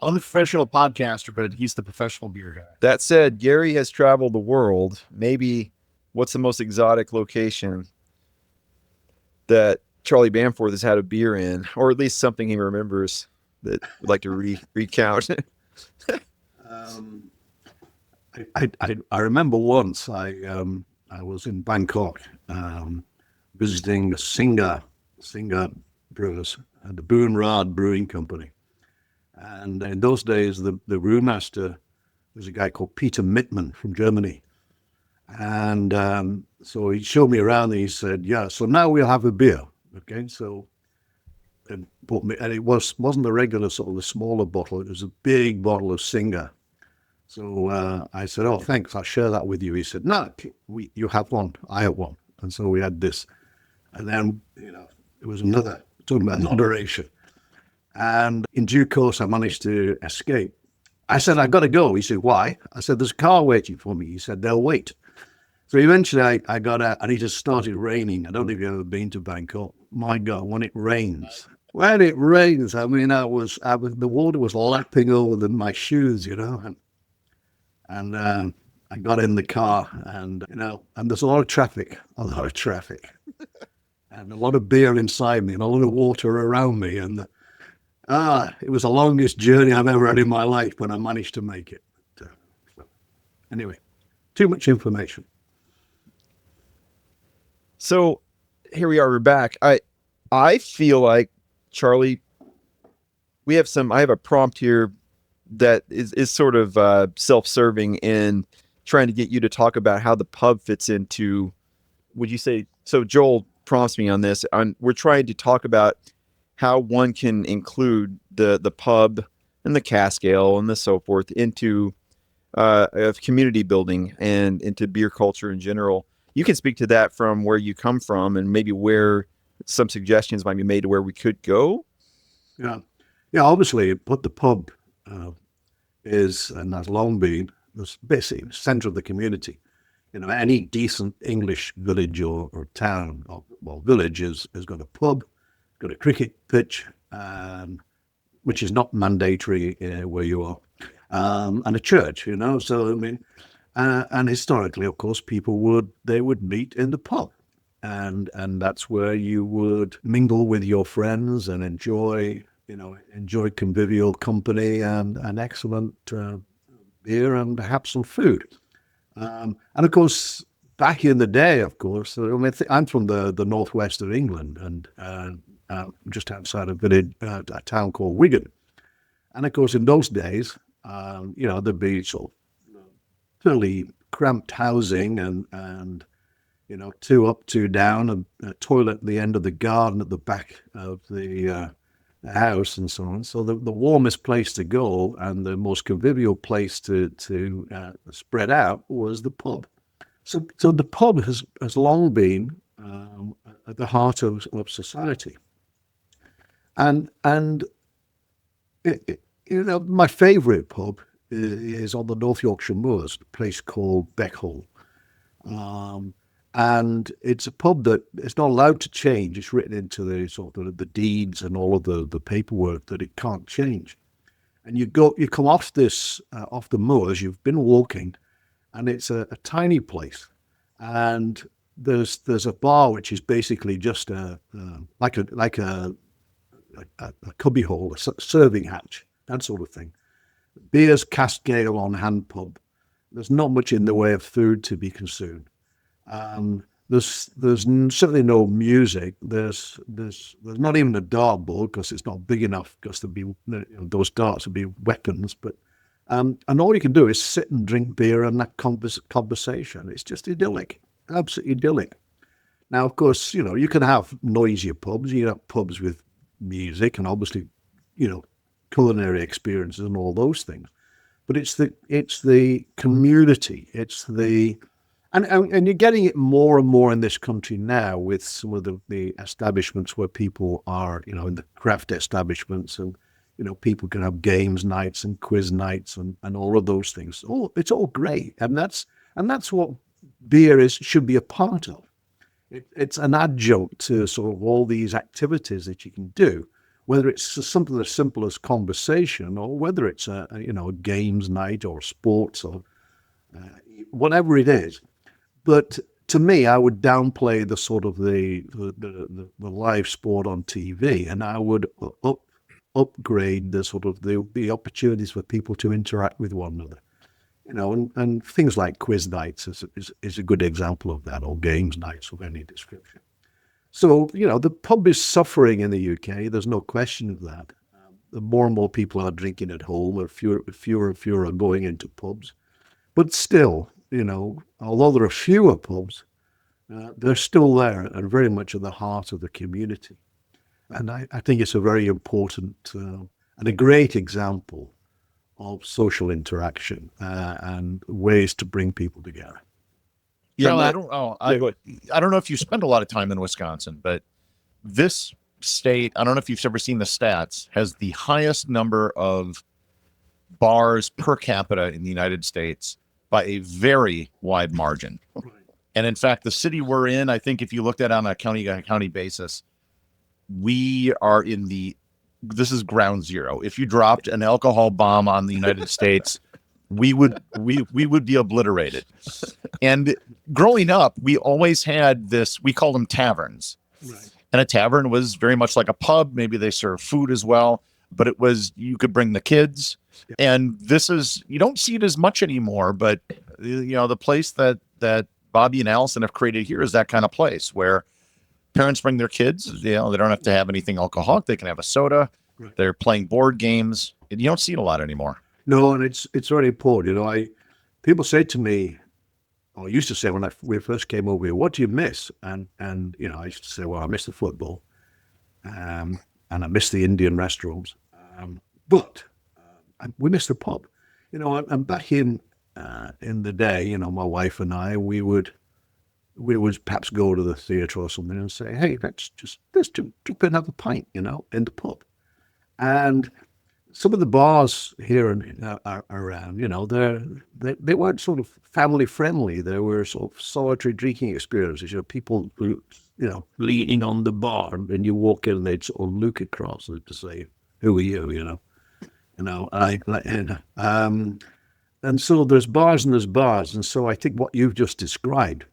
I'm the professional podcaster, but he's the professional beer guy. That said, Gary has traveled the world. Maybe what's the most exotic location that Charlie Bamforth has had a beer in, or at least something he remembers that would like to recount? I remember once I was in Bangkok visiting the Singer brewers at the Brewing Company, and in those days the brewmaster was a guy called Peter Mittman from Germany, and so he showed me around and he said, "Yeah, so now we'll have a beer." Okay, so and put me, and it wasn't a regular sort of a smaller bottle; it was a big bottle of Singer. So I said, "Oh, thanks, I'll share that with you." He said, "No, you have one, I have one." And so we had this. And then, it was talking about moderation. And in due course, I managed to escape. I said, "I got to go." He said, "Why?" I said, "There's a car waiting for me." He said, "They'll wait." So eventually I got out and it just started raining. I don't know if you've ever been to Bangkok. My God, when it rains, I mean, the water was lapping over my shoes, and I got in the car and there's a lot of traffic, and a lot of beer inside me and a lot of water around me. And it was the longest journey I've ever had in my life when I managed to make it. Anyway, too much information. So here we are. We're back. I feel like, Charlie, I have a prompt here that is sort of self-serving in trying to get you to talk about how the pub fits into, would you say, so Joel prompts me on this. We're trying to talk about how one can include the pub and the cask ale and the so forth into of community building and into beer culture in general. You can speak to that from where you come from and maybe where some suggestions might be made to where we could go. Yeah. Obviously, what the pub is and has long been the basically center of the community. Any decent English village or town or village has got a pub, got a cricket pitch, which is not mandatory where you are, and a church. So I mean. And historically, of course, people would meet in the pub, and that's where you would mingle with your friends and enjoy convivial company and excellent beer and perhaps some food. And of course, back in the day, of course, I'm from the northwest of England and just outside a village, a town called Wigan. And of course, in those days, there'd be sort of fairly cramped housing and 2 up, 2 down, a toilet at the end of the garden at the back of the house and so on. So the warmest place to go and the most convivial place to spread out was the pub. So the pub has long been at the heart of society. And my favorite pub is on the North Yorkshire Moors, a place called Beckhall. And it's a pub that it's not allowed to change. It's written into the sort of the deeds and all of the paperwork that it can't change. And you come off off the moors, you've been walking, and it's a tiny place. And there's a bar which is basically just like a a cubby hole, a serving hatch, that sort of thing. Beer's cascade on hand pub. There's not much in the way of food to be consumed. There's certainly no music. There's not even a dart board because it's not big enough because to be those darts would be weapons. But and all you can do is sit and drink beer and that conversation. It's just idyllic, absolutely idyllic. Now, of course, you can have noisier pubs. You have pubs with music and obviously, culinary experiences and all those things. But it's the community. It's the and you're getting it more and more in this country now with some of the establishments where people are, in the craft establishments, and people can have games nights and quiz nights and all of those things. It's all great, and that's what beer should be a part of. It's an adjunct to sort of all these activities that you can do, whether it's something as simple as conversation or whether it's a games night or sports or whatever it is. But to me, I would downplay the sort of the live sport on TV, and I would upgrade the sort of the opportunities for people to interact with one another. And things like quiz nights is a good example of that, or games nights of any description. So, the pub is suffering in the UK. There's no question of that. The more and more people are drinking at home, or fewer and fewer are going into pubs. But still, although there are fewer pubs, they're still there and very much at the heart of the community. And I think it's a very important and a great example of social interaction and ways to bring people together. Yeah, Charlie, I don't know if you spend a lot of time in Wisconsin, but this state, I don't know if you've ever seen the stats, has the highest number of bars per capita in the United States by a very wide margin. And in fact, the city we're in, I think if you looked at it on a county basis, we are this is ground zero. If you dropped an alcohol bomb on the United States, we would be obliterated. And growing up, we always had this, we called them taverns. Right. And a tavern was very much like a pub. Maybe they serve food as well, but you could bring the kids. Yep. And you don't see it as much anymore, but the place that Bobby and Allison have created here is that kind of place where parents bring their kids. They don't have to have anything alcoholic. They can have a soda. Right. They're playing board games. You don't see it a lot anymore. No, and it's very important. People say to me, or used to say when we first came over here, what do you miss? And I used to say, well, I miss the football, and I miss the Indian restaurants, but we miss the pub. And back in the day, my wife and I, we would perhaps go to the theatre or something and say, hey, let's drink and have a pint, in the pub. And some of the bars here and around, they weren't sort of family friendly. They were sort of solitary drinking experiences. People, leaning on the bar, and you walk in and they'd sort of look across to say, "Who are you?" And so there's bars and there's bars, and so I think what you've just described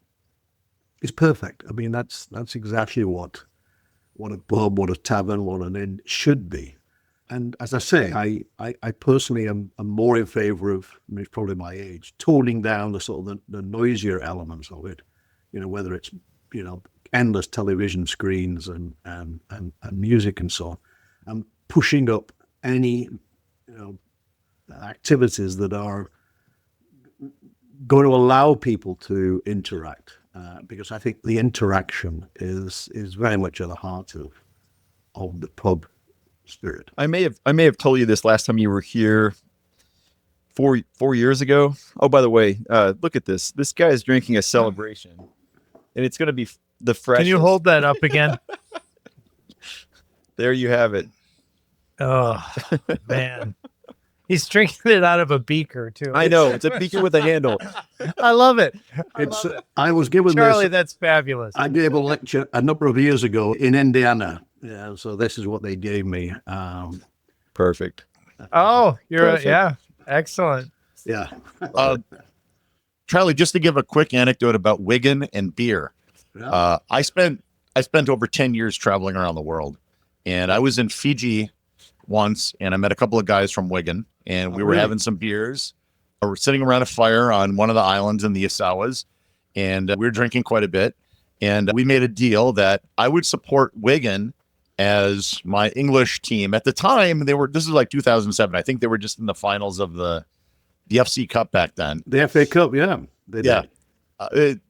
is perfect. I mean, that's exactly what a pub, what a tavern, what an inn should be. And as I say, I personally am more in favor of, it's probably my age, toning down the sort of the noisier elements of it, whether it's, endless television screens and music and so on, and pushing up any, activities that are going to allow people to interact, because I think the interaction is very much at the heart of the pub spirit. I may have told you this last time you were here 4 years ago. Oh, by the way, look at this. This guy is drinking a Celebration, and it's going to be the freshest. Can you hold that up again? There you have it. Oh, man. He's drinking it out of a beaker, too. I know. It's a beaker with a handle. I love it. I was given Charlie, this. that's fabulous. I gave a lecture a number of years ago in Indiana. Yeah, so this is what they gave me. Perfect. Oh, Perfect. yeah. Excellent. Yeah. Charlie, just to give a quick anecdote about Wigan and beer. Yeah. I spent over 10 years traveling around the world. And I was in Fiji once, and I met a couple of guys from Wigan, and we were really? having some beers. We were sitting around a fire on one of the islands in the Asawas, and we were drinking quite a bit. And we made a deal that I would support Wigan as my English team. At the time, this is like 2007. I think they were just in the finals of the FC Cup back then. The FA Cup, yeah. They Yeah. did.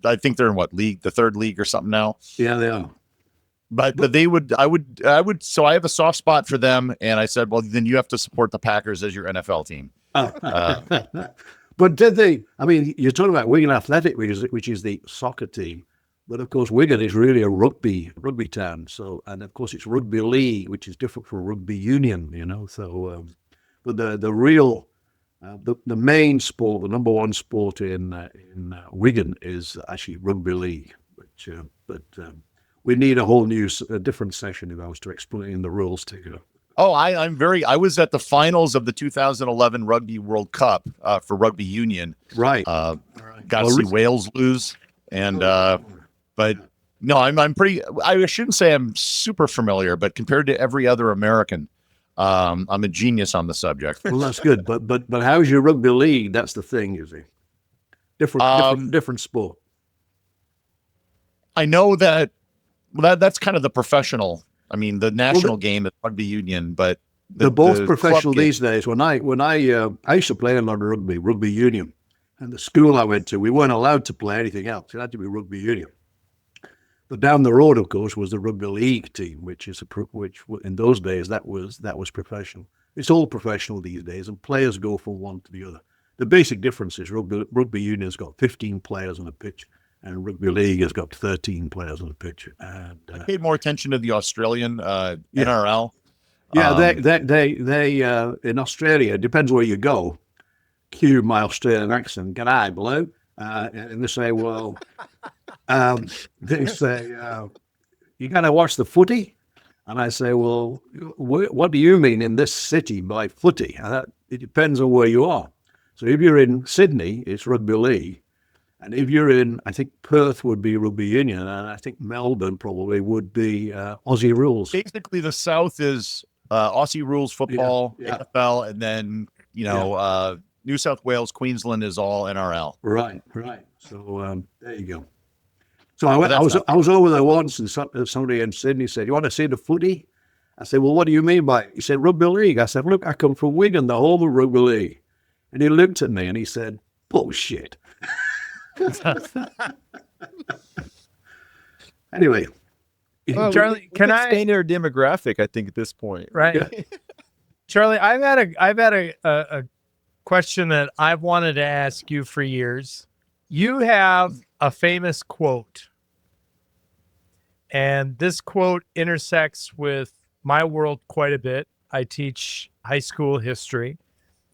I think they're in what league? The third league or something now. Yeah, they are. But I would. So I have a soft spot for them, and I said, well, then you have to support the Packers as your NFL team. But did they? I mean, you're talking about Wigan Athletic, which is the soccer team, but of course Wigan is really a rugby town. So, and of course it's rugby league, which is different from rugby union. So, but the real the main sport, the number one sport in Wigan is actually rugby league. But we need a whole different session if I was to explain the rules to you. Oh, I was at the finals of the 2011 Rugby World Cup for rugby union. Right. Got to see Wales lose. And, but no, I'm pretty, I shouldn't say I'm super familiar, but compared to every other American, I'm a genius on the subject. Well, that's good. But how's your rugby league? That's the thing, you see. Different sport. I know that's kind of the professional. I mean, the national game is rugby union, but they're both professional these days. When I used to play a lot of rugby union, and the school I went to, we weren't allowed to play anything else. It had to be rugby union. But down the road, of course, was the rugby league team, which in those days that was professional. It's all professional these days, and players go from one to the other. The basic difference is rugby union's got 15 players on a pitch, and rugby league has got 13 players on the pitch. And I paid more attention to the Australian NRL. Yeah, they in Australia, it depends where you go. Cue my Australian accent. G'day, blue. And they say, well, you got to watch the footy. And I say, well, what do you mean in this city by footy? It depends on where you are. So if you're in Sydney, it's rugby league. And if you're in, I think Perth would be rugby union, and I think Melbourne probably would be Aussie rules. Basically, the South is Aussie rules football, NFL, and then New South Wales, Queensland is all NRL. Right. So there you go. So I was over there once, and somebody in Sydney said, "You want to see the footy?" I said, "Well, what do you mean by it?" He said, "Rugby league." I said, "Look, I come from Wigan, the home of rugby league." And he looked at me and he said, "Bullshit." Anyway, Charlie, can I explain their demographic? I think at this point, right? Yeah. Charlie, I've had a question that I've wanted to ask you for years. You have a famous quote, and this quote intersects with my world quite a bit. I teach high school history.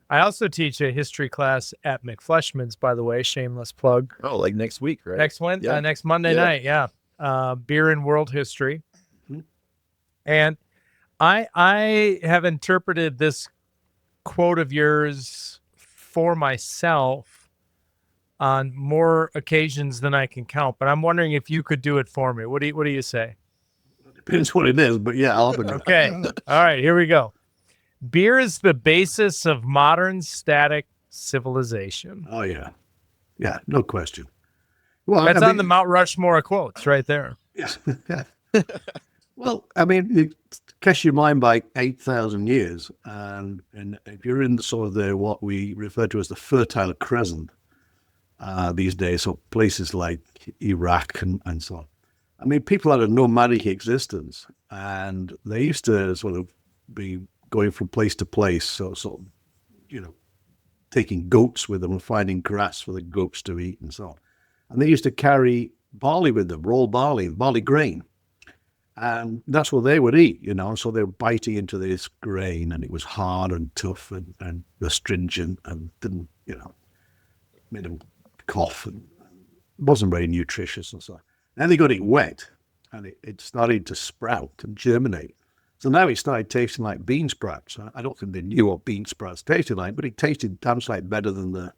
I also teach a history class at McFleshman's, by the way, shameless plug. Oh, like next week, right? Next Monday night, yeah. Beer and world history. Mm-hmm. And I have interpreted this quote of yours for myself on more occasions than I can count, but I'm wondering if you could do it for me. What do you say? Depends what it is, but yeah, I'll have it. Okay. All right, here we go. Beer is the basis of modern static civilization. Oh, yeah. Yeah, no question. Well, that's on the Mount Rushmore of quotes right there. Yeah. Well, I mean, you cast your mind back 8,000 years, and if you're in sort of what we refer to as the Fertile Crescent these days, so places like Iraq and so on. I mean, people had a nomadic existence, and they used to sort of be going from place to place, so taking goats with them and finding grass for the goats to eat and so on. And they used to carry barley with them, raw barley grain. And that's what they would eat, so they were biting into this grain, and it was hard and tough and astringent and didn't, made them cough and wasn't very nutritious and so on. Then they got it wet, and it started to sprout and germinate. So now it started tasting like bean sprouts. I don't think they knew what bean sprouts tasted like, but it tasted damn sight better than the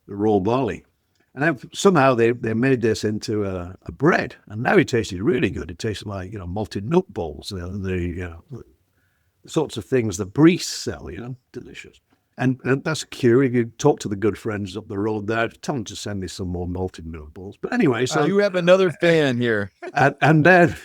raw barley. And then somehow they made this into a bread, and now it tasted really good. It tasted like, malted nut balls, the sorts of things that Breeze sell, delicious. And that's a cure. You talk to the good friends up the road there, tell them to send me some more malted nut balls. But anyway, so you have another fan here. and then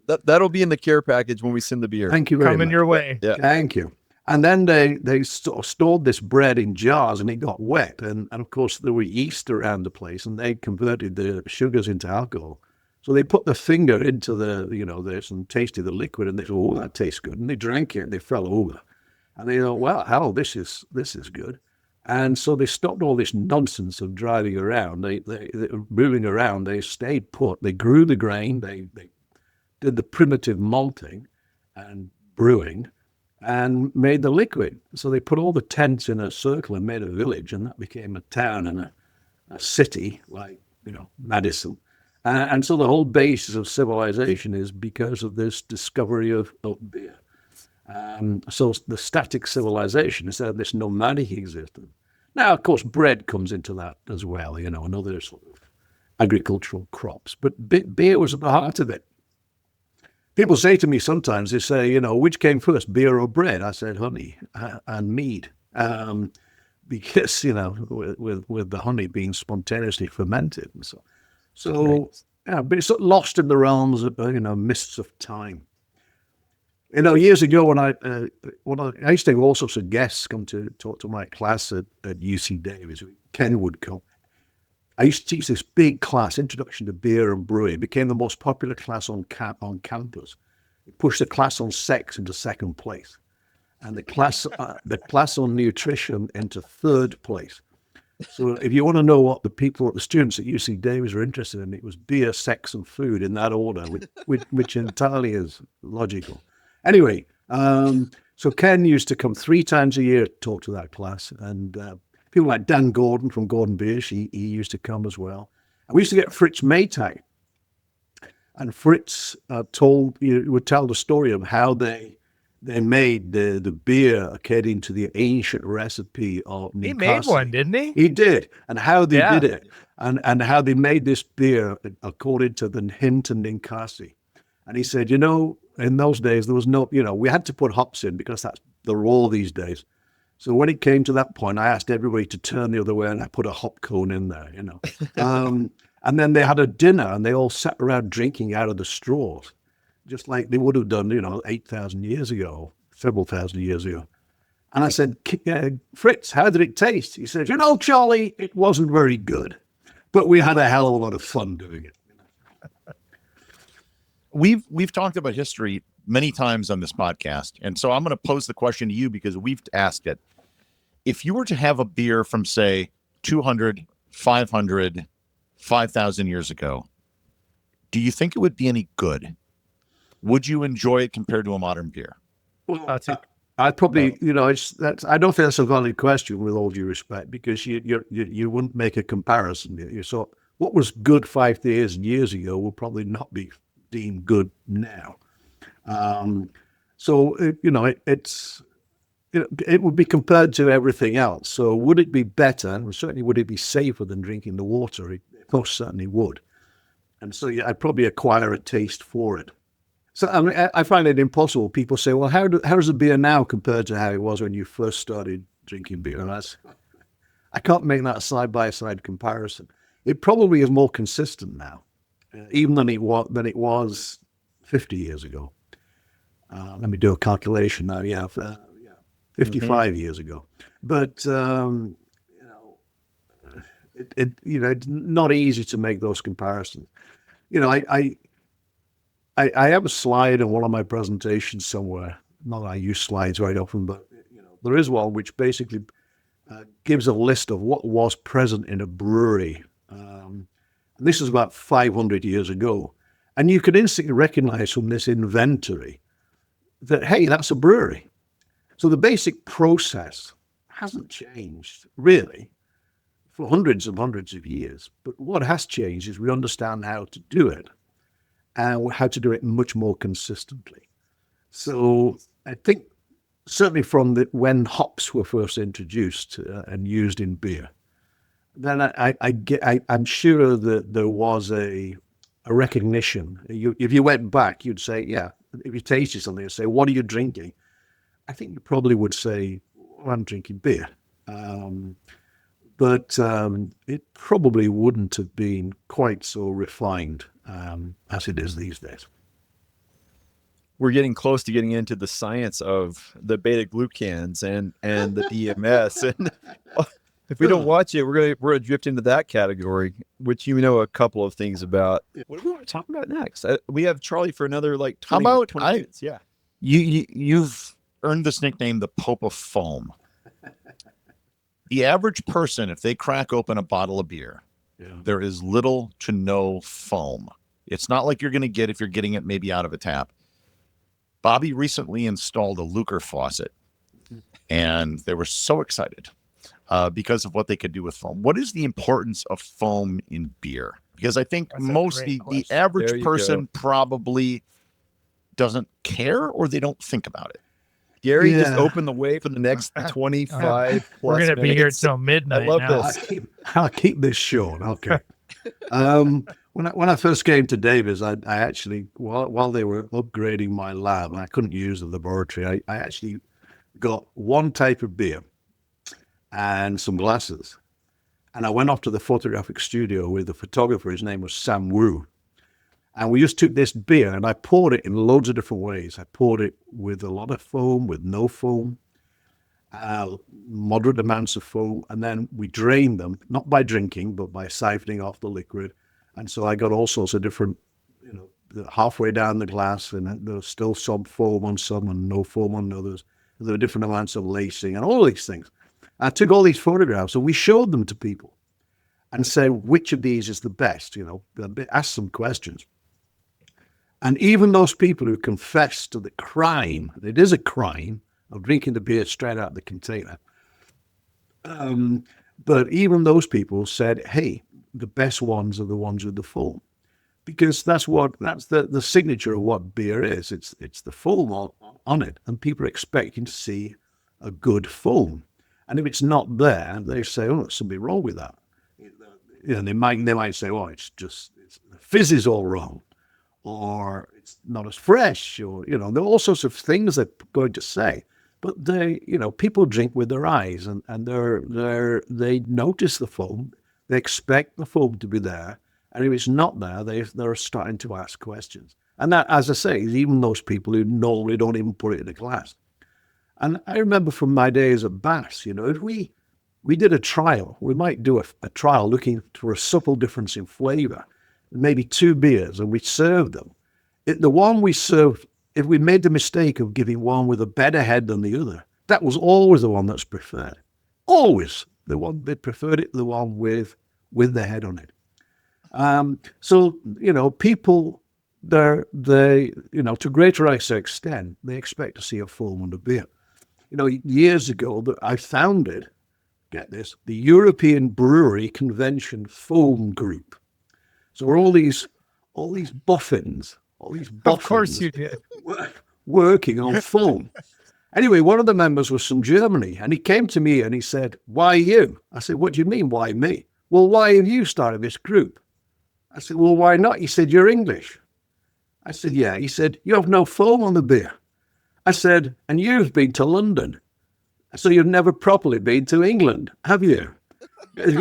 That'll be in the care package when we send the beer. thank you very Coming much. your way. Yeah. Thank you. And then they sort of stored this bread in jars, and it got wet. And of course, there were yeast around the place, and they converted the sugars into alcohol. So they put the finger into this and tasted the liquid, and they thought, oh, that tastes good. And they drank it, and they fell over. And they thought, well, hell, this is good. And so they stopped all this nonsense of driving around. They moving around. They stayed put. They grew the grain. They did the primitive malting and brewing, and made the liquid. So they put all the tents in a circle and made a village, and that became a town and a city, like, Madison. And so the whole basis of civilization is because of this discovery of beer. So the static civilization instead of this nomadic existence. Now, of course, bread comes into that as well, and other sort of agricultural crops. But beer was at the heart of it. People say to me sometimes, they say, which came first, beer or bread? I said, honey and mead. Because, with the honey being spontaneously fermented. And so yeah, but it's lost in the realms of, mists of time. Years ago when I used to have all sorts of guests come to talk to my class at UC Davis, Ken would come. I used to teach this big class, Introduction to Beer and Brewing. It became the most popular class on campus. It pushed the class on sex into second place, and the class on nutrition into third place. So if you want to know what the students at UC Davis are interested in, it was beer, sex, and food in that order, which entirely is logical. Anyway, so Ken used to come 3 times a year to talk to that class, and people like Dan Gordon from Gordon Beers, he used to come as well. And we used to get Fritz Maytag, and Fritz would tell the story of how they made the beer according to the ancient recipe of Ninkasi. He made one, didn't he? He did, and how they did it, and how they made this beer according to the hint and Ninkasi. And he said, in those days there was no, we had to put hops in because that's the rule these days. So when it came to that point, I asked everybody to turn the other way, and I put a hop cone in there, And then they had a dinner, and they all sat around drinking out of the straws, just like they would have done, 8,000 years ago, several thousand years ago. And I said, Fritz, how did it taste? He said, Charlie, it wasn't very good, but we had a hell of a lot of fun doing it. We've talked about history many times on this podcast, and so I'm going to pose the question to you because we've asked it. If you were to have a beer from, say, 200, 500, 5,000 years ago, do you think it would be any good? Would you enjoy it compared to a modern beer? Well, I'd probably, I don't think that's a valid question, with all due respect, because you wouldn't make a comparison. You saw what was good 5,000 years ago will probably not be deemed good now. It would be compared to everything else. So would it be better? And certainly would it be safer than drinking the water? It most certainly would. And so I'd probably acquire a taste for it. So I find it impossible. People say, well, how's the beer now compared to how it was when you first started drinking beer? And I can't make that side-by-side comparison. It probably is more consistent now, even than it was 50 years ago. Let me do a calculation now. 55 years ago. But it's not easy to make those comparisons. I have a slide in one of my presentations somewhere. Not that I use slides very often, but there is one which basically gives a list of what was present in a brewery. And this is about 500 years ago. And you could instantly recognize from this inventory that, hey, that's a brewery. So the basic process hasn't changed, really, for hundreds of years. But what has changed is we understand how to do it, and how to do it much more consistently. So I think certainly from when hops were first introduced and used in beer, then I'm sure that there was a recognition. If you went back, you'd say, yeah. If you tasted something and say, "What are you drinking?" I think you probably would say, "Well, I'm drinking beer." But it probably wouldn't have been quite so refined as it is these days. We're getting close to getting into the science of the beta glucans and the DMS, and if we don't watch it, we're gonna drift into that category, which you know a couple of things about. What do we want to talk about next? We have Charlie for another like 20, How about 20 minutes. Yeah, You've earned this nickname, the Pope of Foam. The average person, if they crack open a bottle of beer, there is little to no foam. It's not like you're going to get if you're getting it maybe out of a tap. Bobby recently installed a Lucre faucet, and they were so excited because of what they could do with foam. What is the importance of foam in beer? Because I think the average person probably doesn't care, or they don't think about it. Gary just opened the way for the next 25 plus We're going to be here minutes. till midnight. I love now. this. I'll keep this short. Okay. When I first came to Davis, I actually, while they were upgrading my lab, and I couldn't use the laboratory, I actually got one type of beer and some glasses. And I went off to the photographic studio with the photographer. His name was Sam Wu. And we just took this beer and I poured it in loads of different ways. I poured it with a lot of foam, with no foam, moderate amounts of foam. And then we drained them, not by drinking, but by siphoning off the liquid. And so I got all sorts of different, halfway down the glass, and there was still some foam on some and no foam on others. There were different amounts of lacing and all these things. I took all these photographs and we showed them to people and said, which of these is the best? Ask some questions. And even those people who confess to the crime, it is a crime, of drinking the beer straight out of the container. But even those people said, hey, the best ones are the ones with the foam. Because that's the signature of what beer is. It's the foam on it. And people are expecting to see a good foam. And if it's not there, they say, oh, there's something wrong with that. They might say, oh, the fizz is all wrong. Or it's not as fresh, or, there are all sorts of things they're going to say. But people drink with their eyes, and they notice the foam. They expect the foam to be there. And if it's not there, they're starting to ask questions. And that, as I say, is even those people who normally don't even put it in a glass. And I remember from my days at Bass, if we did a trial, we might do a trial looking for a subtle difference in flavor. Maybe two beers, and we served them. The one we served, if we made the mistake of giving one with a better head than the other, that was always the one that's preferred. Always the one they preferred it, the one with the head on it. So people, to greater extent, they expect to see a foam on the beer. Years ago, I founded, get this, the European Brewery Convention Foam Group. So all these boffins, Of course you did. working on foam. Anyway, one of the members was from Germany, and he came to me and he said, why you? I said, what do you mean, why me? Well, why have you started this group? I said, well, why not? He said, you're English. I said, yeah. He said, you have no foam on the beer. I said, and you've been to London. So you've never properly been to England, have you? If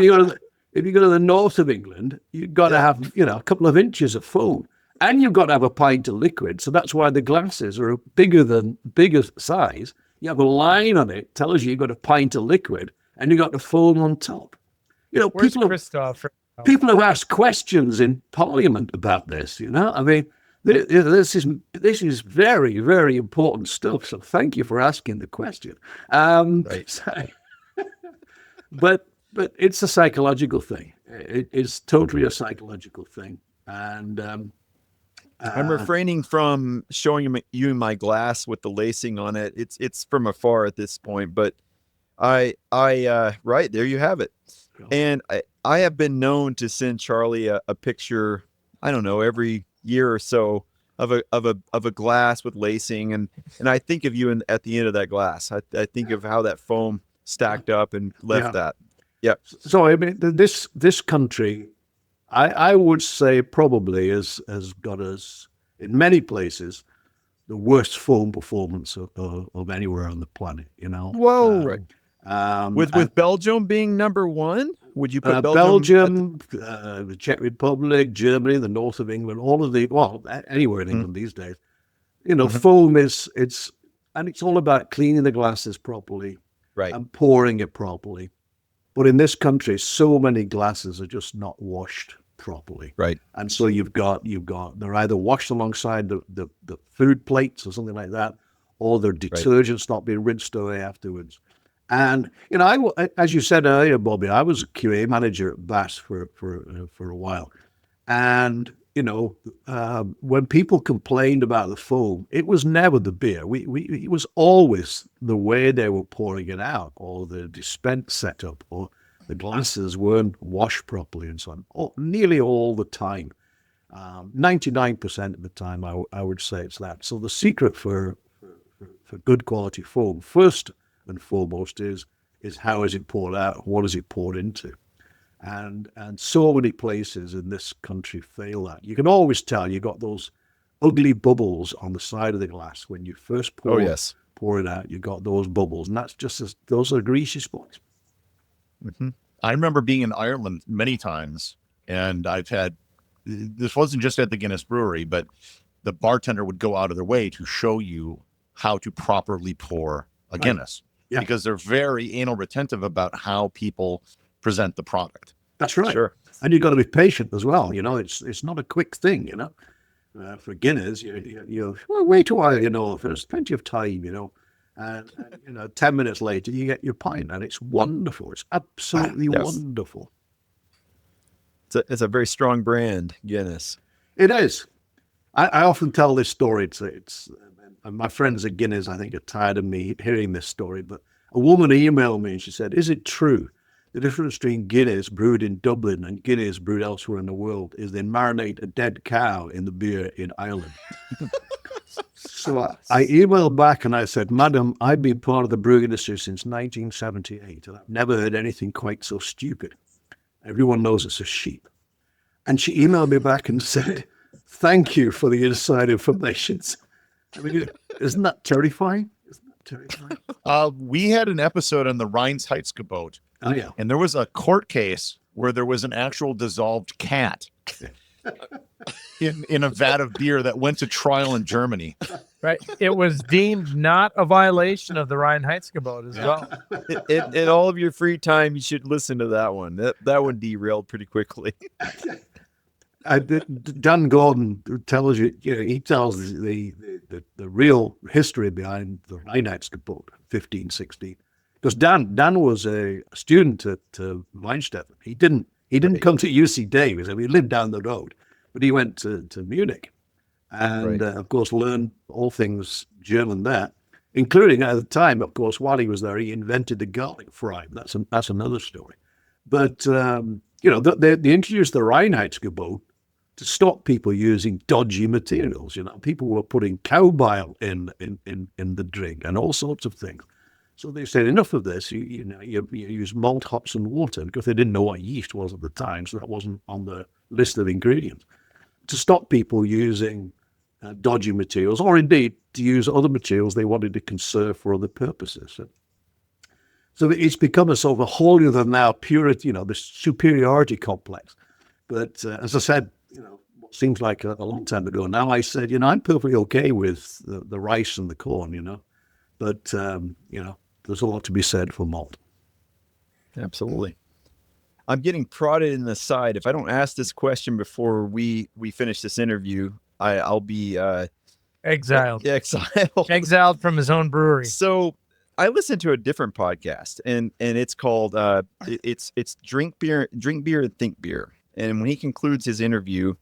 you go to the north of England, you've got to have, a couple of inches of foam, and you've got to have a pint of liquid. So that's why the glasses are bigger size. You have a line on it, tells you you've got a pint of liquid, and you've got the foam on top. Where's Christoph? People have asked questions in Parliament about this. I mean, this is very, very important stuff. So thank you for asking the question. Right. But it's a psychological thing. It's totally a psychological thing. And I'm refraining from showing you my glass with the lacing on it. It's from afar at this point, but I right there you have it. And I have been known to send Charlie a picture, I don't know, every year or so of a glass with lacing, and I think of you at the end of that glass. I think of how that foam stacked up and left that. Yep. So I mean, this country, I would say probably has got us in many places the worst foam performance of anywhere on the planet. You know. Whoa. Right. With Belgium being number one, would you put Belgium, the Czech Republic, Germany, the north of England, all of anywhere in England these days. You know, foam it's all about cleaning the glasses properly, right? And pouring it properly. But in this country, so many glasses are just not washed properly, Right. And so you've got they're either washed alongside the food plates or something like that, or their detergent's not being rinsed away afterwards. And you know, as you said earlier, Bobby, I was a QA manager at Bass for a while, and you know, when people complained about the foam, it was never the beer. It was always the way they were pouring it out, or the dispense setup, or the glasses weren't washed properly, and so on. Nearly all the time, 99% of the time, I would say it's that. So the secret for good quality foam, first and foremost, is how is it poured out? What is it poured into? And so many places in this country fail that. You can always tell you got those ugly bubbles on the side of the glass when you first pour it out. You got those bubbles, and that's those are greasy spots. Mm-hmm. I remember being in Ireland many times, and this wasn't just at the Guinness Brewery, but the bartender would go out of their way to show you how to properly pour a Guinness, because they're very anal retentive about how people present the product. That's right. Sure. And you've got to be patient as well. You know, it's not a quick thing, you know. For Guinness, you wait a while, you know, there's plenty of time, you know. And you know, 10 minutes later, you get your pint, and it's wonderful. It's absolutely wonderful. It's a very strong brand, Guinness. It is. I often tell this story. It's my friends at Guinness, I think, are tired of me hearing this story. But a woman emailed me and she said, "Is it true the difference between Guinness brewed in Dublin and Guinness brewed elsewhere in the world is they marinate a dead cow in the beer in Ireland?" So I emailed back and I said, "Madam, I've been part of the brewing industry since 1978, and I've never heard anything quite so stupid. Everyone knows it's a sheep." And she emailed me back and said, "Thank you for the inside information." I mean, isn't that terrifying? We had an episode on the Reinheitsgebot. Oh, yeah. And there was a court case where there was an actual dissolved cat in a vat of beer that went to trial in Germany. Right. It was deemed not a violation of the Reinheitsgebot as well. In all of your free time, you should listen to that one. That one derailed pretty quickly. Dan Gordon tells you, he tells the real history behind the Reinheitsgebot, 1516. Because Dan was a student at Weinstetten. He didn't come to UC Davis. I mean, he lived down the road, but he went to Munich, and of course learned all things German there, including at the time, of course, while he was there, he invented the garlic fry. That's another story. But they introduced the Reinheitsgebot to stop people using dodgy materials. You know, people were putting cow bile in the drink and all sorts of things. So they said, enough of this. You use malt, hops, and water, because they didn't know what yeast was at the time, so that wasn't on the list of ingredients. To stop people using dodgy materials, or indeed to use other materials they wanted to conserve for other purposes. So it's become a sort of a holier than thou purity, this superiority complex. But as I said, what seems like a long time ago now, I said, I'm perfectly okay with the rice and the corn, but there's a lot to be said for malt. Absolutely. I'm getting prodded in the side. If I don't ask this question before we finish this interview, I'll be exiled. Exiled from his own brewery. So I listened to a different podcast, and it's called it's Drink Beer and Think Beer. And when he concludes his interview,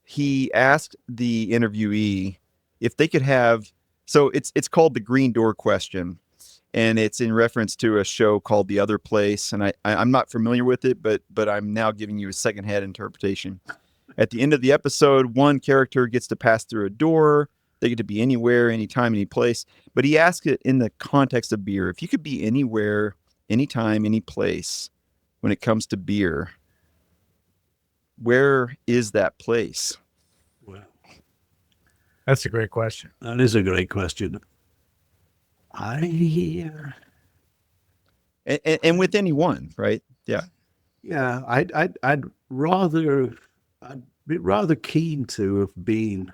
he asked the interviewee if they could have. So it's called the Green Door Question. And it's in reference to a show called The Other Place. And I'm not familiar with it, but I'm now giving you a secondhand interpretation. At the end of the episode, one character gets to pass through a door. They get to be anywhere, anytime, any place. But he asked it in the context of beer. If you could be anywhere, anytime, any place, when it comes to beer, where is that place? Well, That's a great question. that is a great question. And with anyone, right? Yeah. Yeah, I'd be rather keen to have been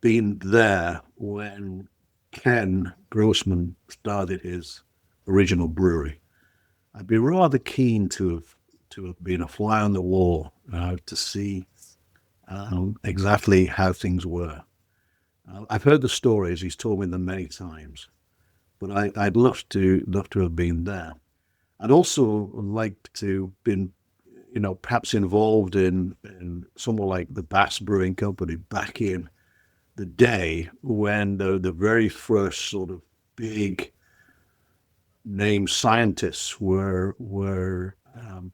there when Ken Grossman started his original brewery. I'd be rather keen to have been a fly on the wall to see exactly how things were. I've heard the stories; he's told me them many times, but I'd love to have been there. I'd also like to been, perhaps involved in somewhere like the Bass Brewing Company back in the day when the very first sort of big name scientists were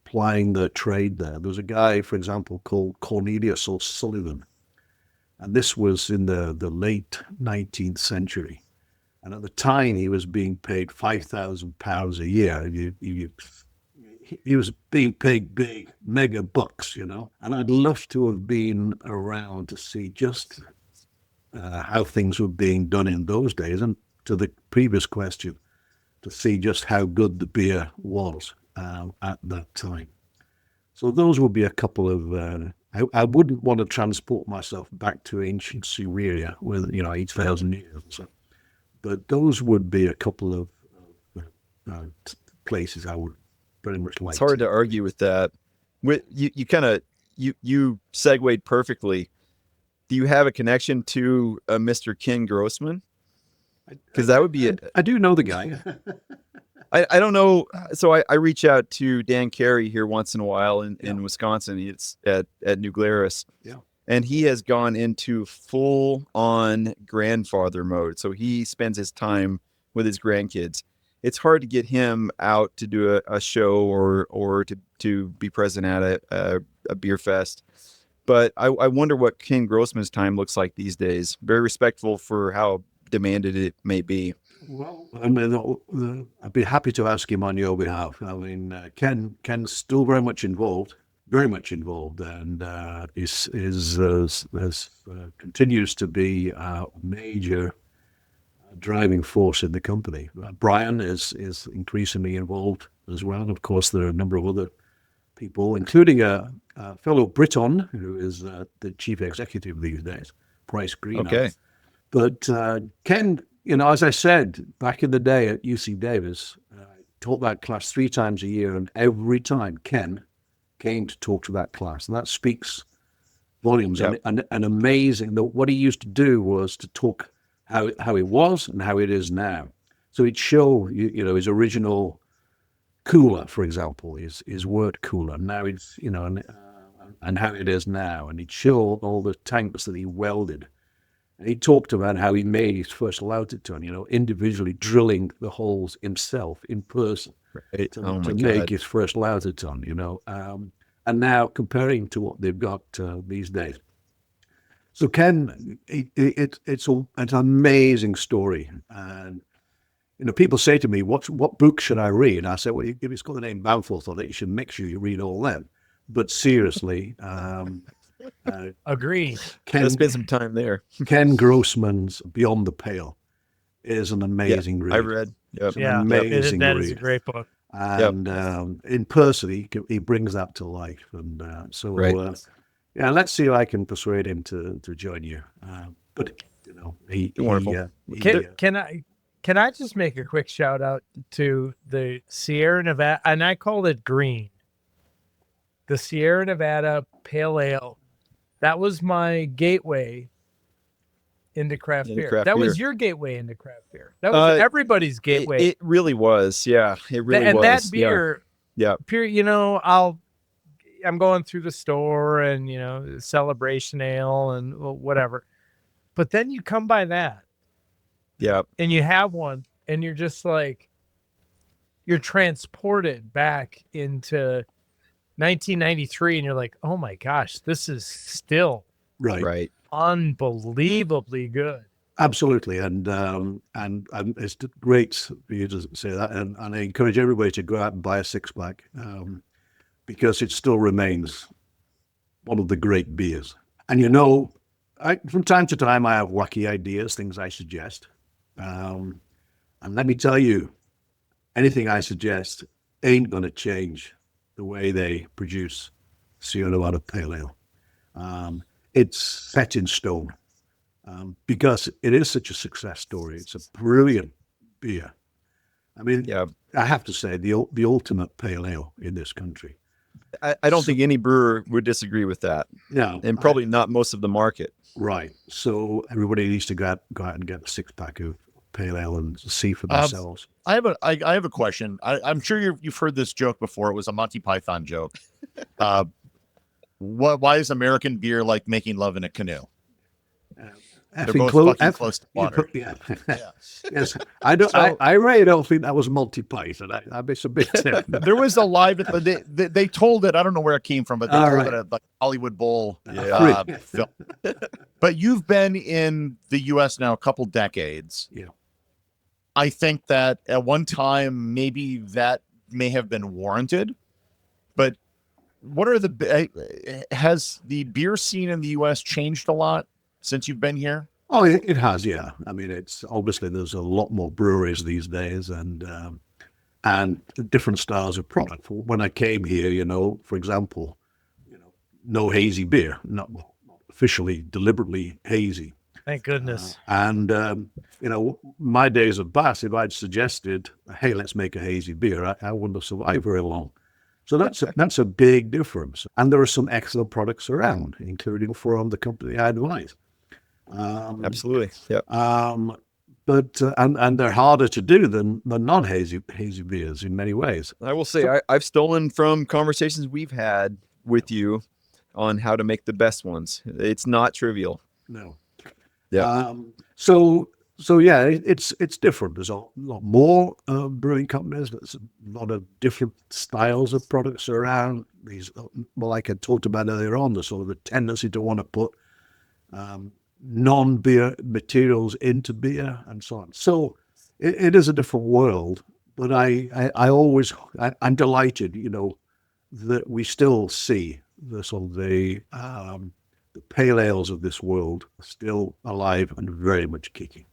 plying their trade there. There was a guy, for example, called Cornelius O'Sullivan, and this was in the late 19th century. And at the time, he was being paid £5,000 a year. He was being paid big, mega bucks, And I'd love to have been around to see just how things were being done in those days. And to the previous question, to see just how good the beer was at that time. So those would be a couple of. I wouldn't want to transport myself back to ancient Syria with 8,000 years. So. But those would be a couple of places I would very much like. It's hard to argue with that. You segued perfectly. Do you have a connection to Mr. Ken Grossman? Because that would be it. I do know the guy. I don't know. So I reach out to Dan Carey here once in a while in Wisconsin. It's at New Glarus. Yeah. And he has gone into full-on grandfather mode. So he spends his time with his grandkids. It's hard to get him out to do a show or to be present at a beer fest. But I wonder what Ken Grossman's time looks like these days. Very respectful for how demanded it may be. Well, I mean, I'd be happy to ask him on your behalf. I mean, Ken's still very much involved, and continues to be a major driving force in the company. Brian is increasingly involved as well. Of course, there are a number of other people, including a fellow Briton who is the chief executive these days, Price Green. Okay. But Ken, as I said, back in the day at UC Davis, taught that class 3 times a year, and every time Ken came to talk to that class, and that speaks volumes. Yep. And amazing. What he used to do was to talk how it was and how it is now. So he'd show his original cooler, for example, his wort cooler. Now it's and how it is now, and he'd show all the tanks that he welded. And he talked about how he made his first lauterton, individually drilling the holes himself in person to make his first lauterton, and now comparing to what they've got these days. So Ken, it's an amazing story. And, people say to me, what book should I read? And I say, well, if it's got the name Bamforth on it, you should make sure you read all them. But seriously, Agreed. Let's spend some time there. Ken Grossman's Beyond the Pale is an amazing read. I read. Yep. It's an amazing that read. is a great book. And in person, he brings that to life. And let's see if I can persuade him to join you. But Wonderful. Can I just make a quick shout out to the Sierra Nevada, and I call it green, the Sierra Nevada Pale Ale. That was my gateway into craft beer. That was your gateway into craft beer. That was everybody's gateway. It really was. Yeah, it really was. And that beer, pure. I'm going through the store and Celebration Ale and whatever, but then you come by that, and you have one, and you're just like, you're transported back into 1993, and you're like, oh my gosh, this is still right, unbelievably good. Absolutely, and it's great for you to say that, and I encourage everybody to go out and buy a six-pack because it still remains one of the great beers. And from time to time, I have wacky ideas, things I suggest, and let me tell you, anything I suggest ain't going to change the way they produce Sierra Nevada Pale Ale. It's set in stone. Because it is such a success story. It's a brilliant beer. I mean, Yeah. I have to say, the ultimate pale ale in this country. I don't think any brewer would disagree with that. Yeah. And probably not most of the market. Right. So everybody needs to go out and get a six-pack of pale ale and see for themselves. I have a question. I'm sure you've heard this joke before. It was a Monty Python joke. Why is American beer like making love in a canoe? They're both fucking close to water. Yeah. Yes. I really don't think that was Monty Python. I'd be a bit. There was a live. They told it. I don't know where it came from, but they told it at like Hollywood Bowl film. But you've been in the U.S. now a couple decades. Yeah. I think that at one time maybe that may have been warranted, but has the beer scene in the U.S. changed a lot since you've been here? Oh, it has, yeah. I mean, it's obviously there's a lot more breweries these days, and different styles of product. When I came here, for example, no hazy beer, not officially, deliberately hazy. Thank goodness. My days of Bass, if I'd suggested, hey, let's make a hazy beer, I wouldn't have survived very long. So that's a big difference. And there are some excellent products around, including from the company I advise. Absolutely. Yeah. But they're harder to do than non-hazy beers in many ways. I will say I've stolen from conversations we've had with you on how to make the best ones. It's not trivial. No. Yeah. So yeah, it's different. There's a lot more brewing companies. There's a lot of different styles of products around. These, like I talked about earlier on, the sort of the tendency to want to put non-beer materials into beer and so on. So it is a different world. But I'm delighted, that we still see the sort of the pale ales of this world still alive and very much kicking.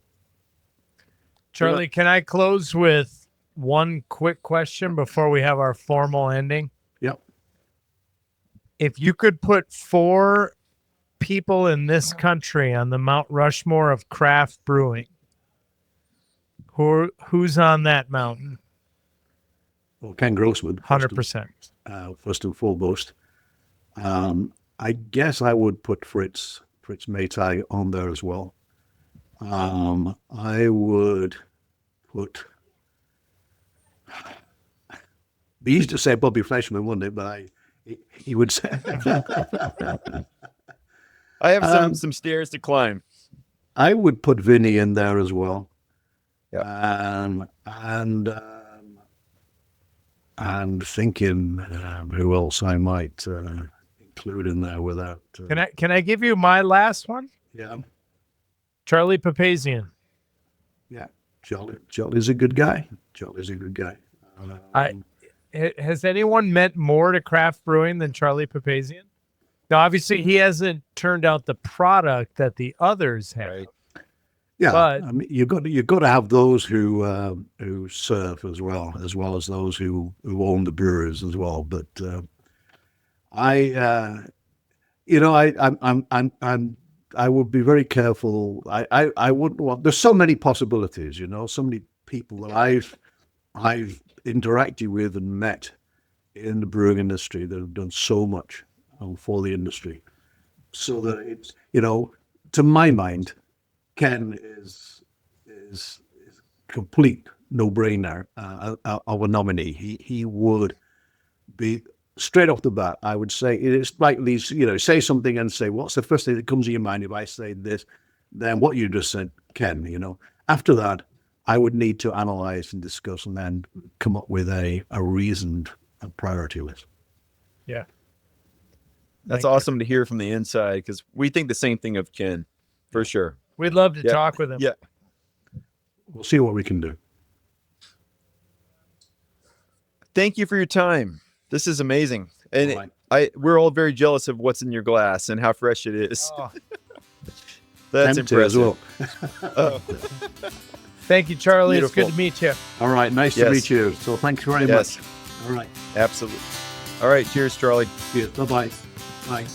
Charlie, can I close with one quick question before we have our formal ending? Yep. If you could put 4 people in this country on the Mount Rushmore of craft brewing, who's on that mountain? Well, Ken Grossman. 100%. First and foremost. I guess I would put Fritz Maytag on there as well. I would put. We used to say Bobby Fleshman, wouldn't it? But he would say. I have some stairs to climb. I would put Vinny in there as well. Yeah. And thinking who else I might include in there without. Can I give you my last one? Yeah. Charlie Papazian. Yeah, Charlie's a good guy. Has anyone meant more to craft brewing than Charlie Papazian? Now, obviously, he hasn't turned out the product that the others have. Right. Yeah, but I mean, you've got to have those who serve as well as those who own the breweries as well. But I would be very careful. I wouldn't want. There's so many possibilities, so many people that I've interacted with and met in the brewing industry that have done so much for the industry. So that it's, to my mind, Ken is complete no-brainer of a nominee. He would be. Straight off the bat, I would say it's like these, say something and say, what's the first thing that comes to your mind? If I say this, then what you just said, Ken, after that, I would need to analyze and discuss and then come up with a reasoned priority list. Yeah. That's awesome to hear from the inside because we think the same thing of Ken, for sure. We'd love to Yeah. talk with him. Yeah. We'll see what we can do. Thank you for your time. This is amazing. And All right. we're all very jealous of what's in your glass and how fresh it is. Oh, That's Empty as impressive. well. thank you, Charlie. Beautiful. It's good to meet you. All right. Nice to Yes. meet you. So thanks very Yes. much. All right. Absolutely. All right. Cheers, Charlie. Yeah, bye-bye. Bye.